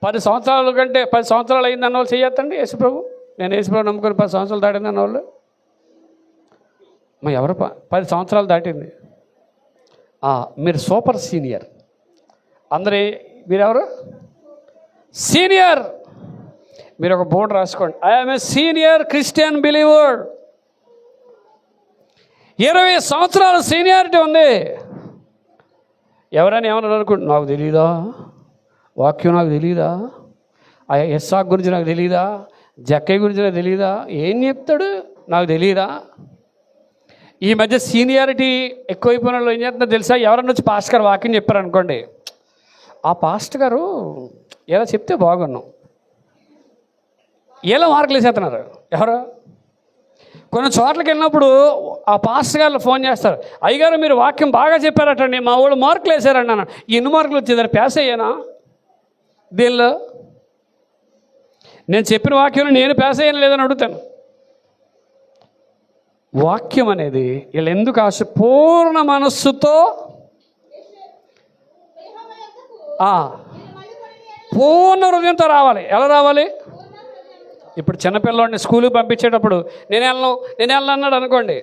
10 సంవత్సరాల కంటే 10 సంవత్సరాలు అయింది అన్న వాళ్ళు చెయ్యొద్దండి. యేసుప్రభు, నేను యేసుప్రభు నమ్ముకొని 10 సంవత్సరాలు దాటింది అన్న వాళ్ళు ఎవరు? 10 సంవత్సరాలు దాటింది. మీరు సూపర్ సీనియర్. అందరూ మీరెవరు? సీనియర్. మీరు ఒక బోర్డు రాసుకోండి, I'm a senior Christian believer. 20 సంవత్సరాల సీనియారిటీ ఉంది. ఎవరైనా ఏమన్నా అనుకుంటు, నాకు తెలీదా వాక్యం, నాకు తెలీదా ఎస్సాక్ గురించి నాకు తెలీదా, జక్కయ్య గురించి నాకు తెలీదా, ఏం చెప్తాడు నాకు తెలీదా. ఈ మధ్య సీనియారిటీ ఎక్కువైపోయిన వాళ్ళు ఏం చేస్తుందో తెలుసా? ఎవరన్నా వచ్చి పాస్టర్ గారు వాక్యం చెప్పారనుకోండి, ఆ పాస్టర్ గారు ఎలా చెప్తే బాగున్నాం, ఎలా మార్కులు వేసేస్తున్నారు. ఎవరు? కొన్ని చోట్లకి వెళ్ళినప్పుడు ఆ పాస్టర్ గారు ఫోన్ చేస్తారు, అయ్యగారు మీరు వాక్యం బాగా చెప్పారటండి, మా వాళ్ళు మార్కులు వేసారండి అన్న. ఎన్ని మార్కులు వచ్చేదారు? పాస్ అయ్యానా? దీనిలో నేను చెప్పిన వాక్యం నేను పాస్ అయ్యాను లేదని అడుగుతాను. వాక్యం అనేది వీళ్ళు ఎందుకు పూర్ణ మనస్సుతో పూర్ణ హృదయంతో రావాలి. ఎలా రావాలి? ఇప్పుడు చిన్నపిల్లవాడిని స్కూల్కి పంపించేటప్పుడు నేను వెళ్ళను అన్నాడు అనుకోండి,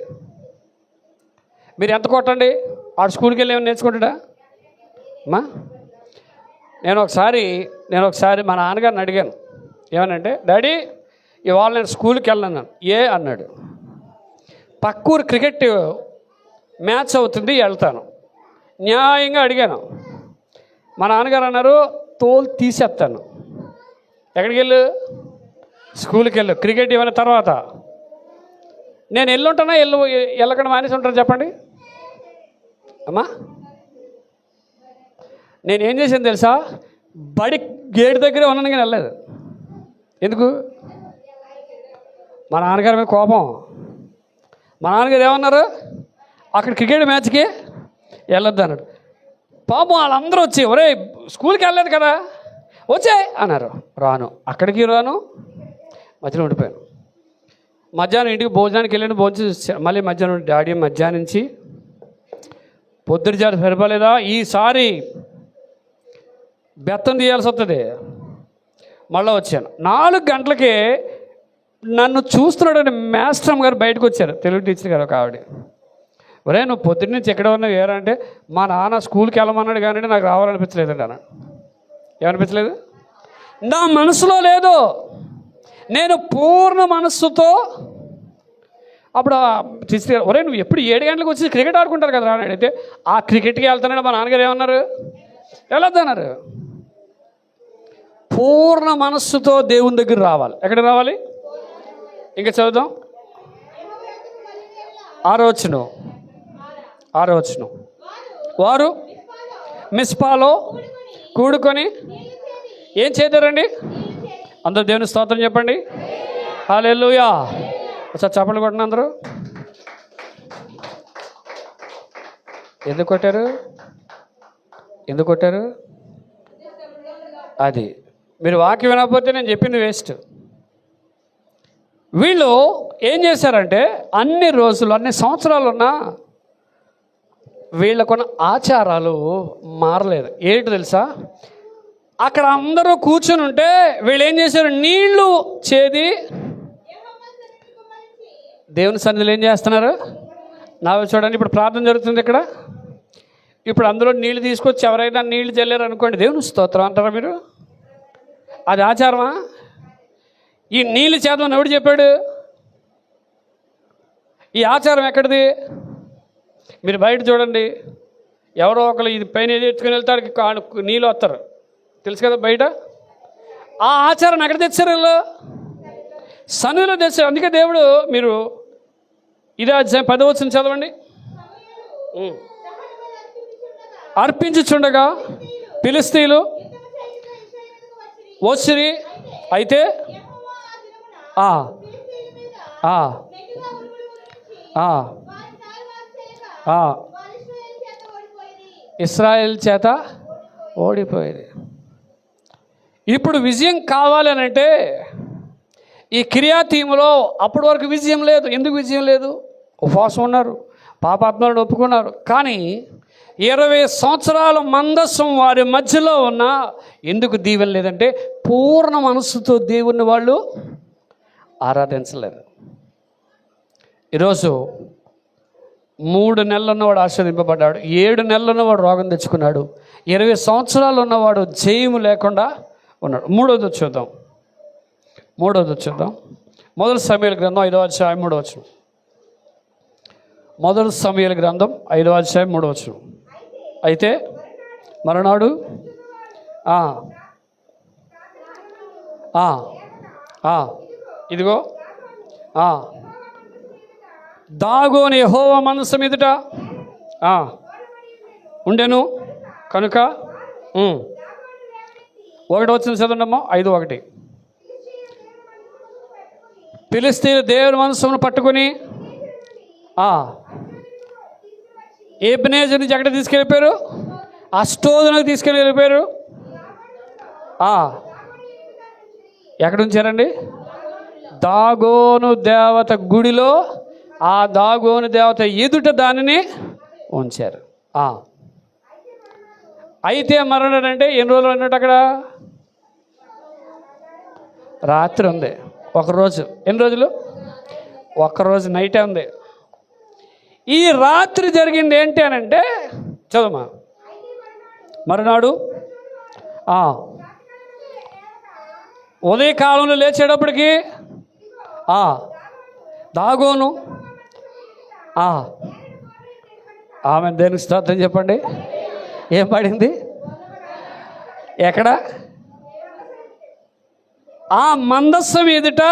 మీరు ఎంత కొట్టండి, ఆడు స్కూల్కి వెళ్ళి ఏమైనా నేర్చుకుంటాడా? నేను ఒకసారి మా నాన్నగారిని అడిగాను, ఏమనంటే, డాడీ ఇవాళ నేను స్కూల్కి వెళ్ళను. ఏ అన్నాడు. పక్కూరు క్రికెట్ మ్యాచ్ అవుతుంది, వెళ్తాను. న్యాయంగా అడిగాను. మా నాన్నగారు అన్నారు, తోలు తీసేస్తాను. ఎక్కడికి వెళ్ళు? స్కూల్కి వెళ్ళు, క్రికెట్ ఏమైనా తర్వాత. నేను వెళ్ళుంటానా వెళ్ళకుండా మానేసి ఉంటాను చెప్పండి అమ్మా. నేనేం చేశాను తెలుసా? బడి గేట్ దగ్గరే ఉన్నాను కానీ వెళ్ళలేదు. ఎందుకు? మా నాన్నగారి మీద కోపం. మా నాన్నగారు ఏమన్నారు? అక్కడ క్రికెట్ మ్యాచ్కి వెళ్ళొద్దు అన్నాడు. పాపం వాళ్ళందరూ వచ్చి, ఒరే స్కూల్కి వెళ్ళలేదు కదా వచ్చే అన్నారు. రాను, అక్కడికి రాను, మధ్యలో ఉండిపోయాను. మధ్యాహ్నం ఇంటికి భోజనానికి వెళ్ళాను. భోజనం మళ్ళీ మధ్యాహ్నం డాడీ మధ్యాహ్నం నుంచి పొద్దున జారి సరిపోలేదా, ఈసారి బెత్తం తీయాల్సి వస్తుంది. మళ్ళీ వచ్చాను. 4 గంటలకే నన్ను చూస్తున్నాడని మేస్ట్రమ్ గారు బయటకు వచ్చారు, తెలుగు టీచర్ గారు ఒక ఆవిడ. ఒరే నువ్వు పొద్దున్న నుంచి ఎక్కడ ఉన్నావు ఏరంటే, మా నాన్న స్కూల్కి వెళ్ళమన్నాడు కానీ నాకు రావాలనిపించలేదండి అన్న. ఏమనిపించలేదు? నా మనసులో లేదు. నేను పూర్ణ మనస్సుతో అప్పుడు టీచర్ గారు, ఒరే నువ్వు ఎప్పుడు 7 గంటలకు వచ్చి క్రికెట్ ఆడుకుంటారు కదా అని అడిగితే, ఆ క్రికెట్కి వెళ్తానంటే మా నాన్నగారు ఏమన్నారు? వెళ్ళొద్దన్నారు. పూర్ణ మనస్సుతో దేవుని దగ్గర రావాలి. ఎక్కడికి రావాలి? ఇంకా చదువుదాం. 6వ వచనం. వారు మిస్పాలో కూడుకొని ఏం చేద్దారండి? అందరూ దేవుని స్తోత్రం చెప్పండి. హల్లెలూయా. ఒకసారి చప్పట్లు కొట్టండి అందరూ. ఎందుకు కొట్టారు? అది మీరు వాక్యం వినకపోతే నేను చెప్పింది వేస్ట్. వీళ్ళు ఏం చేశారంటే అన్ని రోజులు అన్ని సంవత్సరాలు ఉన్న వీళ్ళకున్న ఆచారాలు మారలేదు. ఏంటి తెలుసా, అక్కడ అందరూ కూర్చుని ఉంటే వీళ్ళు ఏం చేశారు, నీళ్లు చేది దేవుని సన్నిధిలో ఏం చేస్తున్నారు, చూడండి ఇప్పుడు ప్రార్థన జరుగుతుంది ఇక్కడ. ఇప్పుడు అందులో నీళ్లు తీసుకొచ్చి ఎవరైనా నీళ్లు చల్లారు అనుకోండి, దేవుని స్తోత్రం అంటారా మీరు? అది ఆచారమా? ఈ నీళ్ళు చేద్దామని ఎవడు చెప్పాడు? ఈ ఆచారం ఎక్కడిది? మీరు బయట చూడండి, ఎవరో ఒకరు ఇది పైన ఎత్తుకుని వెళ్తాడు, నీళ్ళు వస్తారు, తెలుసు కదా బయట. ఆ ఆచారం ఎక్కడ తెచ్చారు వీళ్ళు? సన్నిధిలో తెచ్చారు. అందుకే దేవుడు, మీరు ఇదే అధ్యాయం 10వ వచనం చదవండి. అర్పించుచుండగా ఫిలిష్తీయులు వచ్చిరి. అయితే ఇశ్రాయేల్ చేత ఓడిపోయేది. ఇప్పుడు విజయం కావాలి అని అంటే ఈ కిర్యాతీములో అప్పటి వరకు విజయం లేదు. ఎందుకు విజయం లేదు? ఉపవాసం ఉన్నారు, పాపాత్మలను ఒప్పుకున్నారు. కానీ 20 సంవత్సరాల మందస్సం వారి మధ్యలో ఉన్న ఎందుకు దీవెన లేదంటే పూర్ణ మనస్సుతో దేవుణ్ణి వాళ్ళు ఆరాధించలేదు. ఈరోజు 3 నెలలు ఉన్నవాడు ఆశీర్వదింపబడ్డాడు, 7 నెలలు ఉన్నవాడు రోగం తెచ్చుకున్నాడు, 20 సంవత్సరాలు ఉన్నవాడు జయము లేకుండా ఉన్నాడు. మూడోది చూద్దాం. మొదటి సమూయేలు గ్రంథం 5వ అధ్యాయం 3వ వచనం. మొదటి సమూయేలు గ్రంథం 5వ అధ్యాయం 3వ వచనం. అయితే మరునాడు ఇదిగో దాగోని యెహోవా మనసు మీదట ఉండెను కనుక 1వ వచనం చదవండమ్మా. 5:1. ఫిలిష్తీయులు దేవుని మనసును పట్టుకుని ఎబెనేజరు నుంచి ఎక్కడ తీసుకెళ్ళిపోయారు? అష్టోదునకు తీసుకెళ్ళిపోయారు. ఎక్కడ ఉంచారండి? దాగోను దేవత గుడిలో, ఆ దాగోను దేవత ఎదుట దానిని ఉంచారు. అయితే మరణం అంటే ఎన్ని రోజులు అన్నట్టు? అక్కడ రాత్రి ఉంది, ఒకరోజు. ఎన్ని రోజులు? ఒక్కరోజు నైటే ఉంది. ఈ రాత్రి జరిగింది ఏంటి అని అంటే చదవమా. మరునాడు ఉదయకాలంలో లేచేటప్పటికి దాగోను ఆమె దేనికి స్తోత్రం చెప్పండి. ఏం పడింది? ఎక్కడ? ఆ మందస్సం ఎదుట.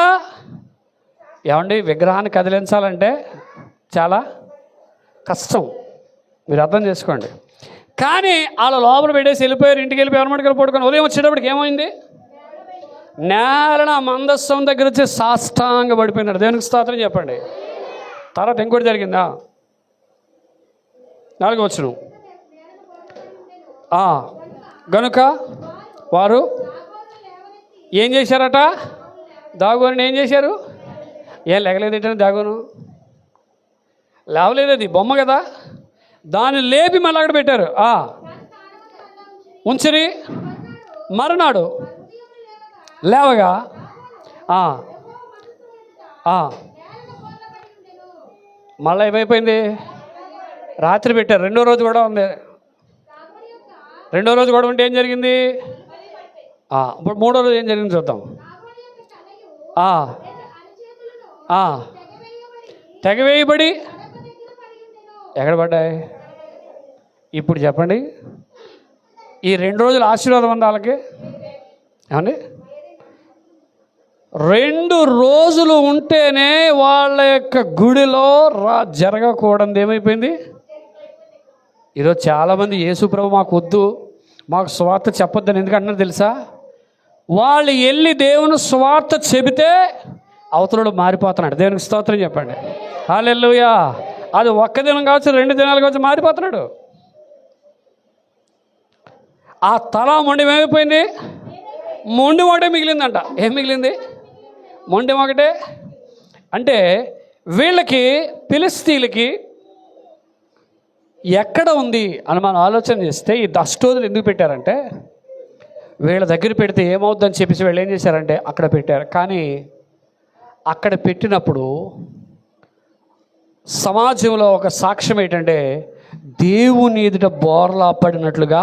ఏమండి, విగ్రహాన్ని కదిలించాలంటే చాలా కష్టం, మీరు అర్థం చేసుకోండి. కానీ వాళ్ళ లోపల పెట్టేసి వెళ్ళిపోయారు, ఇంటికి వెళ్ళిపోయి ఎవరి పడుకొని ఉదయం వచ్చేటప్పటికి ఏమైంది? నేలన మందస్సం దగ్గర వచ్చి సాష్టాంగ పడిపోయినాడు. దేవునికి స్తోత్రం చెప్పండి. తర్వాత ఇంకోటి జరిగిందా? 4వ వచనం. గనుక వారు ఏం చేశారట? దాగోను ఏం చేశారు? ఏం లేగలేదు దాగోను, లేవలేదు, అది బొమ్మ కదా, దాన్ని లేపి మళ్ళీ అక్కడ పెట్టారు. ఉంచిరి. మరునాడు లేవగా మళ్ళీ ఏమైపోయింది? రాత్రి పెట్టారు. 2వ రోజు కూడా ఉంది. 2వ రోజు కూడా ఉంటే ఏం జరిగింది? ఇప్పుడు 3వ రోజు ఏం జరిగింది చూద్దాం. తెగవేయబడి ఎక్కడ పడ్డాయి? ఇప్పుడు చెప్పండి, ఈ 2 రోజులు ఆశీర్వాదం ఉంది వాళ్ళకి. ఏమండి, 2 రోజులు ఉంటేనే వాళ్ళ యొక్క గుడిలో జరగకూడదు ఏమైపోయింది? ఈరోజు చాలామంది యేసు ప్రభు మాకు వద్దు, మాకు స్వార్థ చెప్పొద్దని ఎందుకంటున్నారు తెలుసా? వాళ్ళు వెళ్ళి దేవుని స్వార్థ చెబితే అవతలుడు మారిపోతున్నాడు. దేవునికి స్తోత్రం చెప్పండి. హల్లెలూయా. అది ఒక్క దినం కావచ్చు, 2 దినాలు కావచ్చు, మారిపోతున్నాడు. ఆ తల మొండి ఏమైపోయింది? మొండి ఒకటే మిగిలిందంట. ఏం మిగిలింది? మొండి ఒకటే. అంటే వీళ్ళకి ఫిలిష్తీయులకి ఎక్కడ ఉంది అని మనం ఆలోచన చేస్తే ఈ అష్టోదులు ఎందుకు పెట్టారంటే వీళ్ళ దగ్గర పెడితే ఏమవుద్దని చెప్పేసి వీళ్ళు ఏం చేశారంటే అక్కడ పెట్టారు. కానీ అక్కడ పెట్టినప్పుడు సమాజంలో ఒక సాక్ష్యం ఏంటంటే దేవుని ఎదుట బోర్లా పడినట్లుగా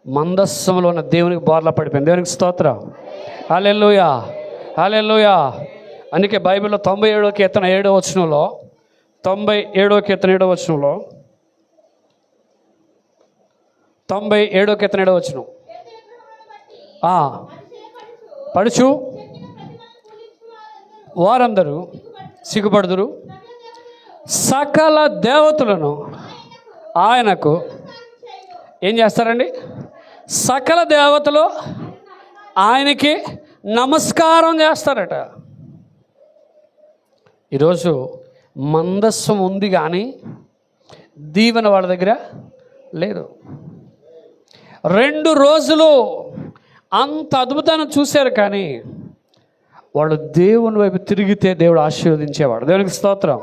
మందస్సంలో ఉన్న దేవునికి బోర్లా పడిపోయింది. దేవునికి స్తోత్రం. హల్లెలూయా, హల్లెలూయా. అందుకే బైబిల్లో 97వ కీర్తన 7వ వచనంలో 97వ కీర్తన 7వ వచనంలో 97వ కీర్తన 7వ వచనం పడుచు వారందరూ సిగ్గుపడుదురు, సకల దేవతలను ఆయనకు ఏం చేస్తారండి? సకల దేవతలు ఆయనకి నమస్కారం చేస్తారట. ఈరోజు మందస్సం ఉంది కానీ దీవెన వాళ్ళ దగ్గర లేదు. 2 రోజులు అంత అద్భుతాన్ని చూశారు కానీ వాళ్ళు దేవుని వైపు తిరిగితే దేవుడు ఆశీర్వదించేవాడు. దేవునికి స్తోత్రం.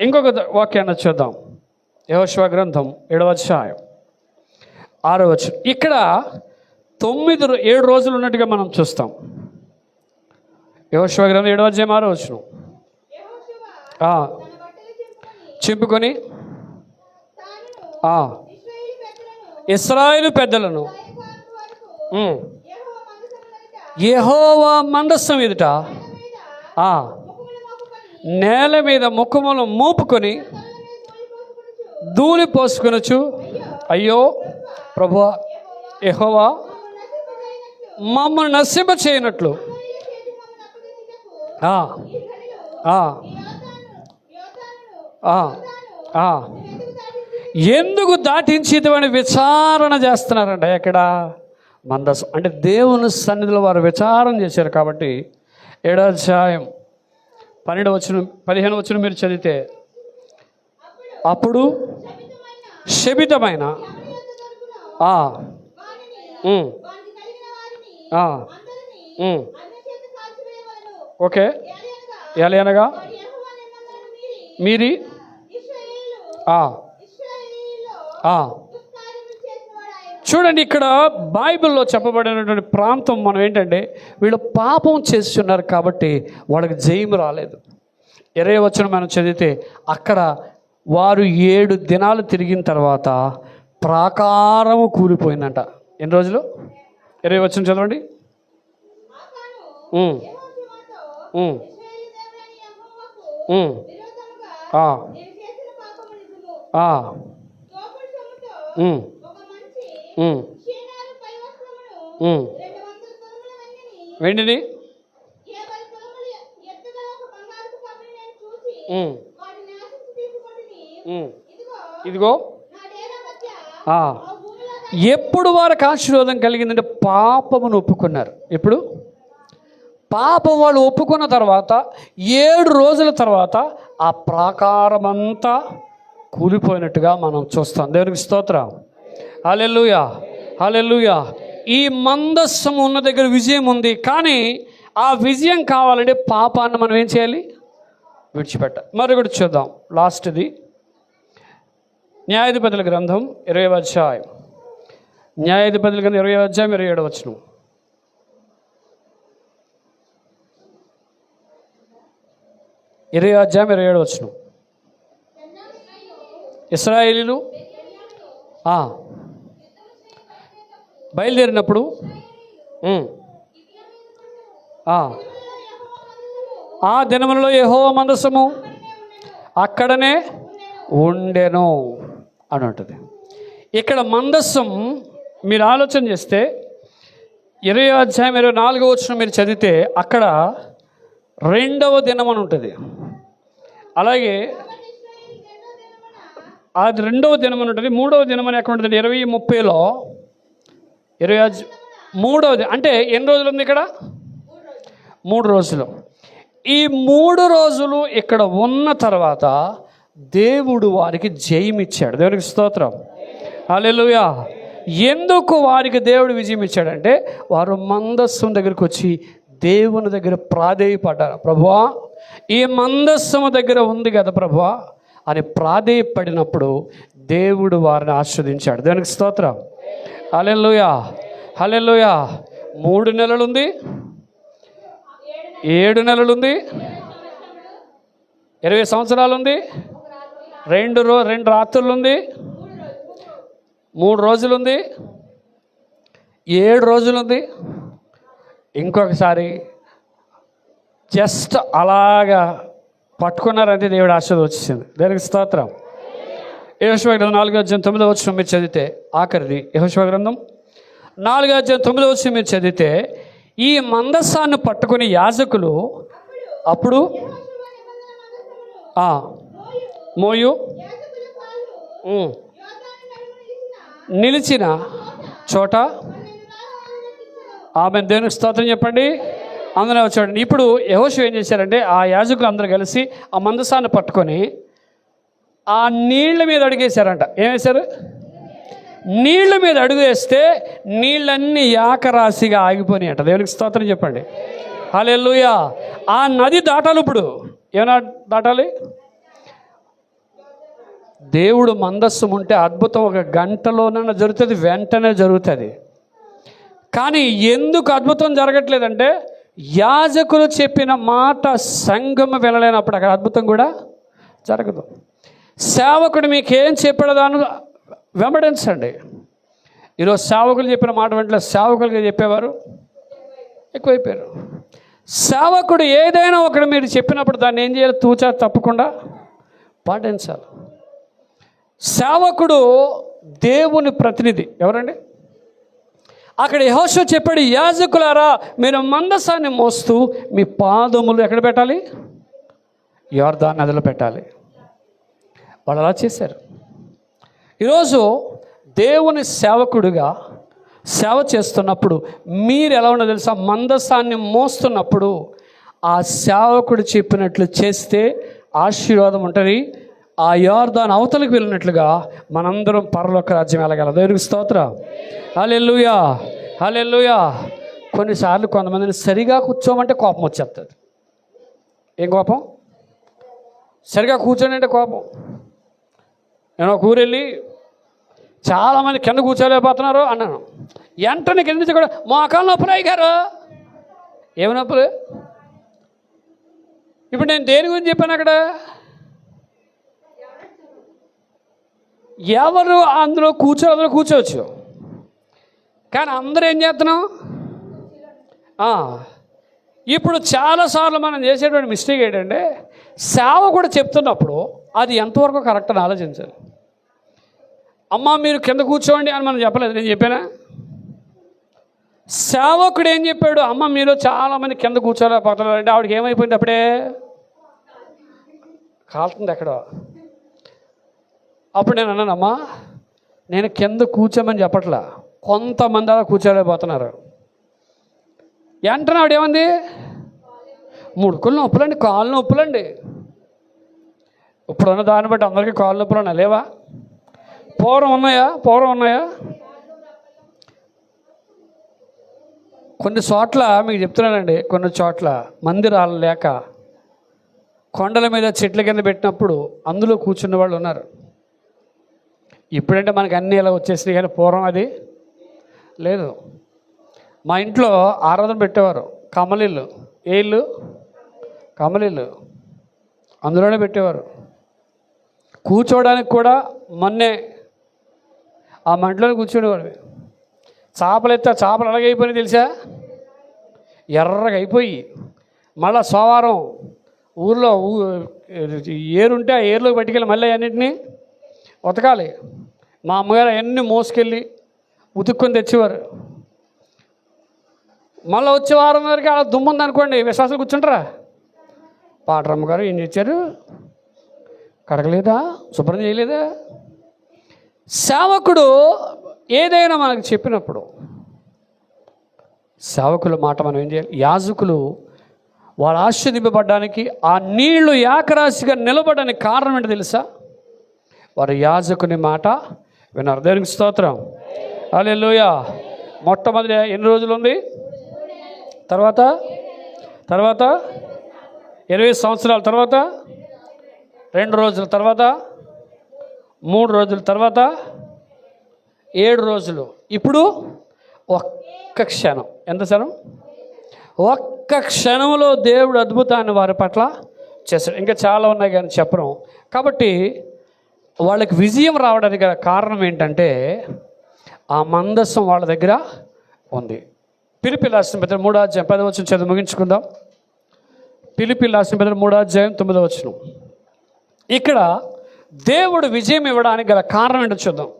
ఇంకొక వాక్యాన్ని చూద్దాం. యెహోషువ గ్రంథం 7వ అధ్యాయం 6వ వచనం. ఇక్కడ 7 రోజులు ఉన్నట్టుగా మనం చూస్తాం. యెహోషువ గ్రంథం 7వ అధ్యాయం 6వ వచనం. చింపుకొని ఇశ్రాయేలు పెద్దలను యెహోవా మందసం ఎదుట నేల మీద ముఖములు మోపుకొని ధూళి పోసుకొనొచ్చు, అయ్యో ప్రభువా యెహోవా మమ్మల్ని నశింప చేయనట్లు ఎందుకు దాటించేదని విచారణ చేస్తున్నారంట. ఎక్కడ? మందసం. అంటే దేవుని సన్నిధిలో వారు విచారణ చేశారు. కాబట్టి 7వ అధ్యాయం 12వ వచనం 15వ వచనం మీరు చదివితే, అప్పుడు శపితమైన ఓకే ఎలయనగా మీరి చూడండి, ఇక్కడ బైబిల్లో చెప్పబడినటువంటి ప్రాంతం మనం ఏంటంటే వీళ్ళు పాపం చేస్తున్నారు కాబట్టి వాళ్ళకి జయము రాలేదు. 20వ వచనం మనం చదివితే అక్కడ వారు 7 దినాలు తిరిగిన తర్వాత ప్రాకారము కూలిపోయిందంట. ఎన్ని రోజులు? 20వ వచనం చదవండి. వెండిని ఇదిగో ఎప్పుడు వారికి ఆశీర్వాదం కలిగిందంటే పాపమును ఒప్పుకున్నారు. ఎప్పుడు? పాపం వాళ్ళు ఒప్పుకున్న తర్వాత 7 రోజుల తర్వాత ఆ ప్రాకారమంతా కూలిపోయినట్టుగా మనం చూస్తాం. దేవునికి స్తోత్రం. హల్లెలూయా, హల్లెలూయా. ఈ మందస్సం ఉన్న దగ్గర విజయం ఉంది. కానీ ఆ విజయం కావాలంటే పాపాన్ని మనం ఏం చేయాలి? విడిచిపెట్టాలి. మరొకటి చూద్దాం, లాస్ట్ది. న్యాయాధిపతుల గ్రంథం 20వ అధ్యాయం. న్యాయాధిపతుల గ్రంథం 20వ అధ్యాయం 27వ వచనం. అధ్యాయం 27వ వచనం. ఇశ్రాయేలీయులు బయలుదేరినప్పుడు ఆ దినములలో యెహోవా మందసము అక్కడనే ఉండెను అని ఉంటుంది. ఇక్కడ మందస్సం మీరు ఆలోచన చేస్తే 20వ అధ్యాయం 24వ వచనం మీరు చదివితే అక్కడ 2వ దినం అని ఉంటుంది. అలాగే అది 2వ దినం అని ఉంటుంది. 3వ దినం అని ఎక్కడ ఉంటుంది? 20:30లో 3వది. అంటే ఎన్ని రోజులు ఉంది ఇక్కడ? 3 రోజులు. ఈ 3 రోజులు ఇక్కడ ఉన్న తర్వాత దేవుడు వారికి జయమిచ్చాడు. దేవునికి స్తోత్రం. హల్లెలూయా. ఎందుకు వారికి దేవుడు విజయం ఇచ్చాడంటే వారు మందస్సం దగ్గరికి వచ్చి దేవుని దగ్గర ప్రాధేయపడ్డారు. ప్రభువా ఈ మందస్సము దగ్గర ఉంది కదా ప్రభువా అని ప్రాధేయపడినప్పుడు దేవుడు వారిని ఆస్వాదించాడు. దేవునికి స్తోత్రం. హల్లెలూయా, హల్లెలూయా. 3 నెలలుంది, 7 నెలలుంది, 20 సంవత్సరాలుంది, 2 రాత్రులుంది, 3 రోజులుంది, 7 రోజులుంది. ఇంకొకసారి జస్ట్ అలాగా పట్టుకున్నారంటే దేవుడు ఆశీర్వాదం వచ్చేసింది. దేనికి స్తోత్రం. యెహోషువ గ్రంథం 4:9 మీరు చదివితే, ఆఖరిది యెహోషువ గ్రంథం 4:9 మీరు చదివితే, ఈ మందస్సాన్ని పట్టుకుని యాజకులు అప్పుడు మోయు నిలిచిన చోట ఆమె దేవునికి స్తోత్రం చెప్పండి. అందులో చూడండి. ఇప్పుడు యెహోషువ ఏం చేశారంటే ఆ యాజకులు అందరూ కలిసి ఆ మందసాన్ని పట్టుకొని ఆ నీళ్ళ మీద అడుగేశారంట. ఏం వేశారు? నీళ్ళ మీద అడుగు వేస్తే నీళ్ళన్నీ ఏకరాశిగా ఆగిపోయినాయి అంట. దేవునికి స్తోత్రం చెప్పండి. హల్లెలూయా. ఆ నది దాటాలి. ఇప్పుడు ఏమైనా దాటాలి. దేవుడు మందస్సం ఉంటే అద్భుతం 1 గంటలోనైనా జరుగుతుంది, వెంటనే జరుగుతుంది. కానీ ఎందుకు అద్భుతం జరగట్లేదంటే యాజకులు చెప్పిన మాట సంఘం వెళ్ళలేనప్పుడు అక్కడ అద్భుతం కూడా జరగదు. సేవకుడు మీకేం చెప్పాడో దాన్ని వెంబడించండి. ఈరోజు సేవకులు చెప్పిన మాట వెంటనే సేవకులుగా చెప్పేవారు ఎక్కువైపోయారు. సేవకుడు ఏదైనా ఒకటి మీరు చెప్పినప్పుడు దాన్ని ఏం చేయాలి? తూచా తప్పకుండా పాటించాలి. సేవకుడు దేవుని ప్రతినిధి. ఎవరండి? అక్కడ యెహోషువ చెప్పాడు, యాజకులారా మీరు మందసాన్ని మోస్తూ మీ పాదములు ఎక్కడ పెట్టాలి? యోర్దాను నదిలో పెట్టాలి. వాళ్ళు అలా చేశారు. ఈరోజు దేవుని సేవకుడిగా సేవ చేస్తున్నప్పుడు మీరు ఎలా ఉండదో తెలుసా? మందసాన్ని మోస్తున్నప్పుడు ఆ సేవకుడు చెప్పినట్లు చేస్తే ఆశీర్వాదం ఉంటుంది. ఆ యోర్దాను అవతలకు వెళ్ళినట్లుగా మనందరం పరలోక రాజ్యం వెళ్ళగలం. దేవునికి స్తోత్రం. హల్లెలూయా, హల్లెలూయా. కొన్నిసార్లు కొంతమందిని సరిగా కూర్చోమంటే కోపం వచ్చేస్తుంది. ఏం కోపం? సరిగా కూర్చోండి అంటే కోపం. నేను ఒక ఊరు వెళ్ళి చాలామంది కింద కూర్చోలేకపోతున్నారు అన్నాను. వెంటనే కింద నుంచి కూడా మోకాలు నొప్పులు అయ్యారు. ఏమి నొప్పులు? ఇప్పుడు నేను దేని గురించి చెప్పాను? అక్కడ ఎవరు అందులో కూర్చోవచ్చు, కానీ అందరూ ఏం చేస్తున్నాం? ఇప్పుడు చాలాసార్లు మనం చేసేటువంటి మిస్టేక్ ఏంటంటే సేవ కూడా చెప్తున్నప్పుడు అది ఎంతవరకు కరెక్ట్ అని ఆలోచించాలి. అమ్మ మీరు కింద కూర్చోండి అని మనం చెప్పలేదు. నేను చెప్పానా? సేవకుడు ఏం చెప్పాడు? అమ్మ మీరు చాలామంది కింద కూర్చోలేకపోతున్నారు అంటే ఆవిడకి ఏమైపోయింది? అప్పుడే కాలుతుంది ఎక్కడో. అప్పుడు నేను అన్నానమ్మా, నేను కింద కూర్చోమని చెప్పట్లా, కొంతమంది అలా కూర్చోలేకపోతున్నారు. వెంటనే ఆవిడ ఏమంది? ముడుకులు నొప్పులండి, కాళ్ళు నొప్పులండి. ఇప్పుడున్న దాన్ని బట్టి అందరికీ కాళ్ళు నొప్పులు ఉన్నాయి లేవా? పూర్వం ఉన్నాయా? కొన్ని చోట్ల మీకు చెప్తున్నానండి, కొన్ని చోట్ల మందిరాలు లేక కొండల మీద చెట్ల కింద పెట్టినప్పుడు అందులో కూర్చున్న వాళ్ళు ఉన్నారు. ఇప్పుడంటే మనకు అన్నీ ఇలా వచ్చేసినాయి, కానీ పూర్వం అది లేదు. మా ఇంట్లో ఆరాధన పెట్టేవారు. కమలిల్లు. ఏ ఇల్లు? కమలిల్లు. అందులోనే పెట్టేవారు. కూర్చోవడానికి కూడా మొన్నే ఆ మంటలోనే కూర్చునేవాడు. చేపలు ఎత్తే చేపలు అలాగే అయిపోయినాయి తెలుసా? ఎర్రగా అయిపోయి మళ్ళీ సోమవారం ఊర్లో ఏరుంటే ఆ ఏరులోకి పట్టుకెళ్ళి మళ్ళీ అన్నింటినీ ఉతకాలి. మా అమ్మగారు అవన్నీ మోసుకెళ్ళి ఉతుక్కొని తెచ్చేవారు. మళ్ళీ వచ్చే వారం వరకు అలా దుమ్ముంది అనుకోండి, విశ్వాసాలు కూర్చుంటారా? పాటరమ్మ గారు ఏం చేశారు? కడగలేదా? శుభ్రం చేయలేదా? సేవకుడు ఏదైనా మనకు చెప్పినప్పుడు సేవకుల మాట మనం ఏం చేయాలి? యాజకులు వారు ఆశీర్వదింపబడడానికి ఆ నీళ్లు ఏకరాశిగా నిలబడడానికి కారణం ఏంటో తెలుసా? వారు యాజకుని మాట విన్నారు. దేవునికి స్తోత్రం. హల్లెలూయా. మొట్టమొదటి ఎన్ని రోజులు ఉంది? తర్వాత 20 సంవత్సరాల తర్వాత, 2 రోజుల తర్వాత, 3 రోజుల తర్వాత, 7 రోజులు. ఇప్పుడు ఒక్క క్షణం. ఎంత క్షణం? ఒక్క క్షణంలో దేవుడు అద్భుతాన్ని వారి పట్ల చేశాడు. ఇంకా చాలా ఉన్నాయి కానీ చెప్పను. కాబట్టి వాళ్ళకి విజయం రావడానికి కారణం ఏంటంటే ఆ మందస్సం వాళ్ళ దగ్గర ఉంది. ఫిలిప్పీయులకు రాసిన పత్రిక 3వ అధ్యాయం 10వ వచనం చదివి ముగించుకుందాం. ఫిలిప్పీయులకు రాసిన పత్రిక 3వ అధ్యాయం 9వ వచనం. ఇక్కడ దేవుడు విజయం ఇవ్వడానికి గల కారణం ఏంటో చూద్దాం.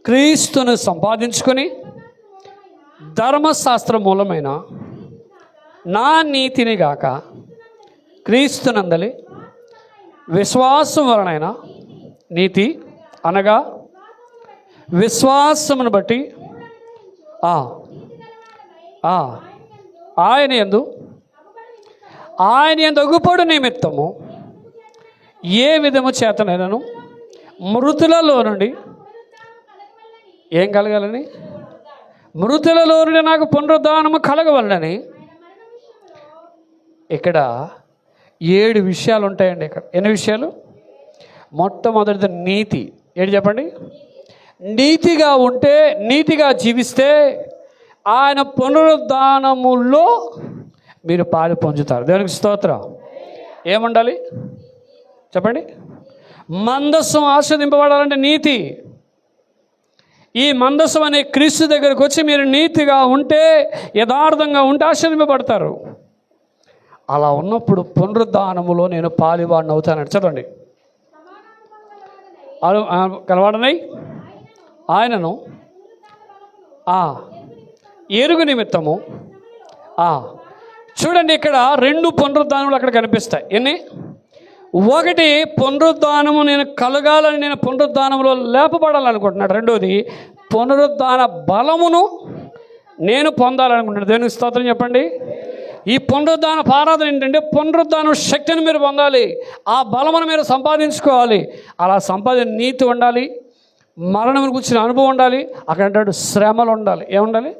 క్రీస్తును సంపాదించుకొని ధర్మశాస్త్ర మూలమైన నా నీతిని గాక క్రీస్తునందలి విశ్వాసం వలనైన నీతి, అనగా విశ్వాసమును బట్టి ఆయన యందు అగుపడు నిమిత్తము ఏ విధము చేతనైనను మృతులలో నుండి ఏం కలగాలని? మృతులలో నుండి నాకు పునరుద్ధానము కలగవలనని. ఇక్కడ 7 విషయాలు ఉంటాయండి. ఇక్కడ ఎన్ని విషయాలు? మొట్టమొదటిది నీతి. ఏంటి చెప్పండి? నీతిగా ఉంటే, నీతిగా జీవిస్తే ఆయన పునరుద్ధానములో మీరు పాలు పొందుతారు. దేవునికి స్తోత్రం. ఏముండాలి చెప్పండి? మందస్సం ఆస్వాదింపబడాలంటే నీతి. ఈ మందస్సం అనే క్రీస్తు దగ్గరకు వచ్చి మీరు నీతిగా ఉంటే, యథార్థంగా ఉంటే ఆశీర్వదింపబడతారు. అలా ఉన్నప్పుడు పునరుద్ధానములో నేను పాలివాడిని అవుతానని చదవండి. కలవాడనై ఆయనను ఎరుగు నిమిత్తము. చూడండి, ఇక్కడ 2 పునరుద్ధానములు అక్కడ కనిపిస్తాయి. ఎన్ని? ఒకటి, పునరుద్ధానము నేను కలగాలని, నేను పునరుద్ధానంలో లేపబడాలనుకుంటున్నాడు. రెండోది, పునరుద్ధాన బలమును నేను పొందాలనుకుంటున్నాను. దేవునికి స్తోత్రం చెప్పండి. ఈ పునరుద్ధాన ఆరాధన ఏంటంటే పునరుద్ధాన శక్తిని మీరు పొందాలి, ఆ బలమును మీరు సంపాదించుకోవాలి. అలా నీతి ఉండాలి, మరణం కూర్చున్న అనుభవం ఉండాలి. అక్కడ అంటాడు శ్రమలు ఉండాలి. ఏముండాలి?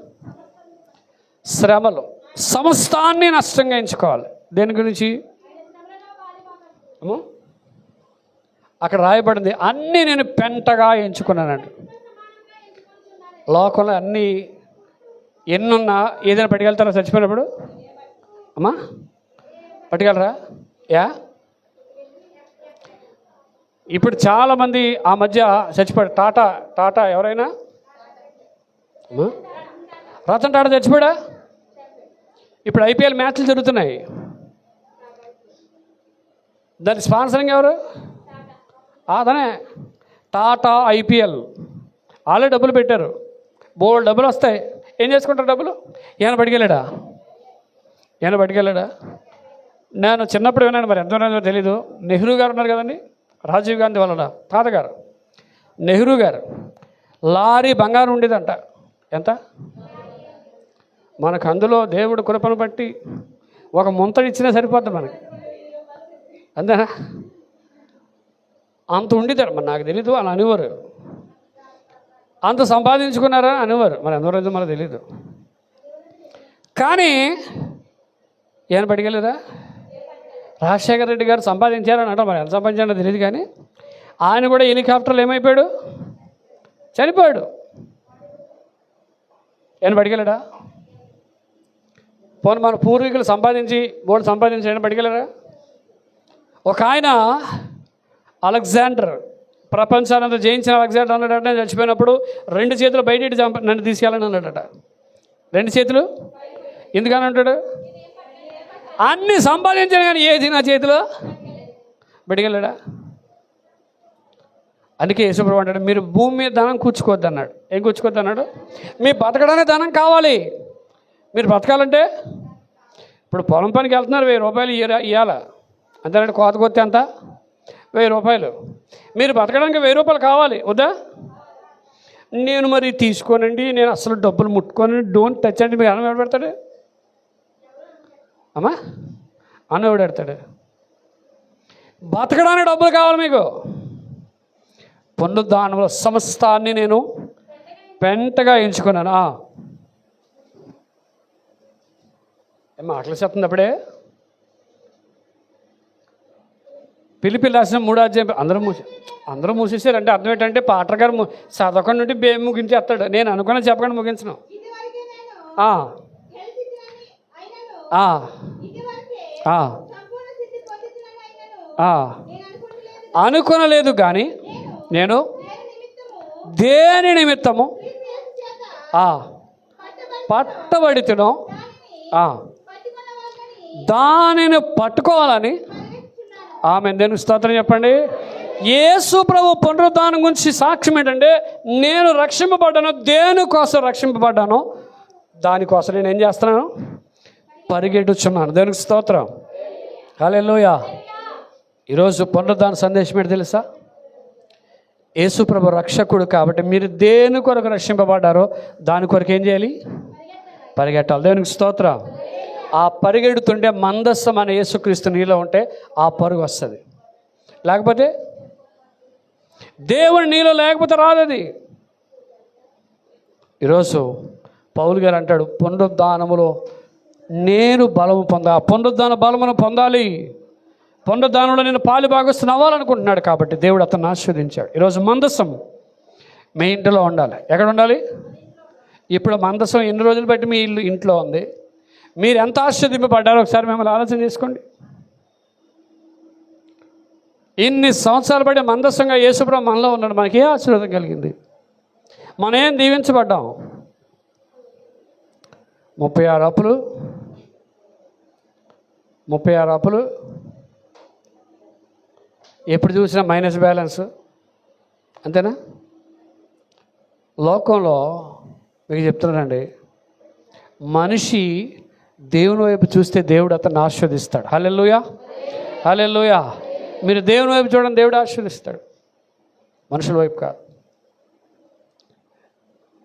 శ్రమలు. సమస్తాన్ని నష్టంగా ఎంచుకోవాలి. దేని గురించి? అక్కడ రాయబడింది అన్నీ నేను పెంటగా ఎంచుకున్నానండి. లోకంలో అన్నీ ఎన్నున్నా ఏదైనా పట్టుకెళ్తారా చచ్చిపోయినప్పుడు? అమ్మా పట్టుకెళ్ళరా? ఇప్పుడు చాలామంది ఆ మధ్య చచ్చిపోయాడు. టాటా ఎవరైనా? రతన్ టాటా చచ్చిపోయాడా? ఇప్పుడు IPL మ్యాచ్లు జరుగుతున్నాయి. దాని స్పాన్సరింగ్ ఎవరు? అతనే టాటా IPL. వాళ్ళే డబ్బులు పెట్టారు, బోల్డ్ డబ్బులు వస్తాయి. ఏం చేసుకుంటారు డబ్బులు? ఈయన పట్టుకెళ్ళాడా? నేను చిన్నప్పుడు విన్నాను, మరి ఎంతమంది తెలీదు. నెహ్రూ గారు ఉన్నారు కదండి, రాజీవ్ గాంధీ వాళ్ళ తాతగారు నెహ్రూ గారు. లారీ బంగారం ఉండేదంట. ఎంత? మనకు అందులో దేవుడు కృపను బట్టి ఒక ముంతడి ఇచ్చినా సరిపోద్ది మనకి, అంతేనా? అంత ఉండేదారు. మరి నాకు తెలీదు, అలా అనేవారు. అంత సంపాదించుకున్నారా అనేవారు. మరి ఎంతవరకు మనకు తెలీదు. కానీ ఏమైనా పట్టుకెళ్ళారా? రాజశేఖర రెడ్డి గారు సంపాదించారని అంటారు. మరి ఎంత సంపాదించారో తెలియదు. కానీ ఆయన కూడా హెలికాప్టర్లు ఏమైపోయాడు? చనిపోయాడు. ఏమైనా పట్టుకెళ్ళాడా? పోనీ మన పూర్వీకులు సంపాదించి బోర్డు సంపాదించి ఏమైనా పట్టుకెళ్ళారా? ఒక ఆయన అలెగ్జాండర్, ప్రపంచానంతా జయించిన అలెగ్జాండర్ అన్నాడట. చచ్చిపోయినప్పుడు 2 చేతులు బయట నన్ను తీసుకెళ్ళని అన్నాడట. 2 చేతులు ఎందుకని అంటాడు? అన్నీ సంపాదించాను కానీ ఏది నా చేతిలో బయటికెళ్ళాడా? అందుకే యేసుప్రభువు అంటాడు, మీరు భూమి మీద ధనం కూర్చుకోవద్దు అన్నాడు. ఏం కూర్చుకోవద్దు అన్నాడు? మీ బతకడానికి ధనం కావాలి. మీరు బతకాలంటే ఇప్పుడు పొలం పనికి వెళ్తున్నారు, 1000 రూపాయలు ఇవ్వాలా? అంతేనంటే కోత కొత్తే అంత 1000 రూపాయలు. మీరు బతకడానికి 1000 రూపాయలు కావాలి వద్దా? నేను మరి తీసుకోనండి, నేను అసలు డబ్బులు ముట్టుకోనండి, డోంట్ టచ్ అండి. మీకు అన్నం ఎవడు పెడతాడు? అమ్మా అన్నం ఎవడు పెడతాడు? బతకడానికి డబ్బులు కావాలి మీకు. పునరుద్ధానంలో సమస్తాన్ని నేను పెంటగా ఎంచుకున్నాను. మాటలు చెప్తుంది అప్పుడే. పిలిపి రాసిన 3వ అధ్యాయం అందరూ మూసేసారు. అంటే అర్థం ఏంటంటే పాటర్ గారు చదవకుండా నుండి ముగించేస్తాడు. నేను అనుకున్నా చెప్పకుండా ముగించను. అనుకొనలేదు కానీ నేను దేని నిమిత్తము పట్టబడితునో దానిని పట్టుకోవాలని ఆమె దేనికి స్తోత్రం చెప్పండి. యేసు ప్రభు పునరుద్ధానం గురించి సాక్ష్యం ఏంటంటే, నేను రక్షింపబడ్డాను. దేనికోసం రక్షింపబడ్డాను? దానికోసం నేను ఏం చేస్తున్నాను? పరిగెట్టుచున్నాను. దేనికి స్తోత్రం. హల్లెలూయా. ఈరోజు పునరుద్ధాన సందేశం ఏంటి తెలుసా? యేసు ప్రభు రక్షకుడు కాబట్టి మీరు దేని కొరకు రక్షింపబడ్డారో దాని కొరకు ఏం చేయాలి? పరిగెట్టాలి. దేవునికి స్తోత్రం. ఆ పరిగెడుతుంటే మందస్సం అనే యేసుక్రీస్తు నీలో ఉంటే ఆ పరుగు వస్తుంది. లేకపోతే దేవుడు నీలో లేకపోతే రాదది. ఈరోజు పౌలు గారు అంటాడు, పునరుద్ధానములో నేను బలము పొందా, పునరుద్ధాన బలమును పొందాలి, పునరుద్ధానంలో నేను పాలు భాగస్తుని అవ్వాలనుకుంటున్నాడు. కాబట్టి దేవుడు అతన్ని ఆశీర్వదించాడు. ఈరోజు మందస్సం మీ ఇంటిలో ఉండాలి. ఎక్కడ ఉండాలి? ఇప్పుడు మందస్సం ఎన్ని రోజులు బట్టి మీ ఇంట్లో ఉంది. మీరు ఎంత ఆశీర్వదింపబడ్డారో ఒకసారి మిమ్మల్ని ఆలోచన చేసుకోండి. ఇన్ని సంవత్సరాలు బట్టి మందస్సంగా యేసుప్రభు మనలో ఉన్నాడు. మనకి ఏ ఆశీర్వాదం కలిగింది? మనం ఏం దీవించబడ్డాం? 36 అప్పులు, ఎప్పుడు చూసినా మైనస్ బ్యాలెన్స్, అంతేనా? లోకంలో మీకు చెప్తున్నానండి, మనిషి దేవుని వైపు చూస్తే దేవుడు అతన్ని ఆశీర్వదిస్తాడు. హల్లెలూయా, హల్లెలూయా. మీరు దేవుని వైపు చూడండి, దేవుడు ఆశీర్వదిస్తాడు, మనుషుల వైపు కాదు.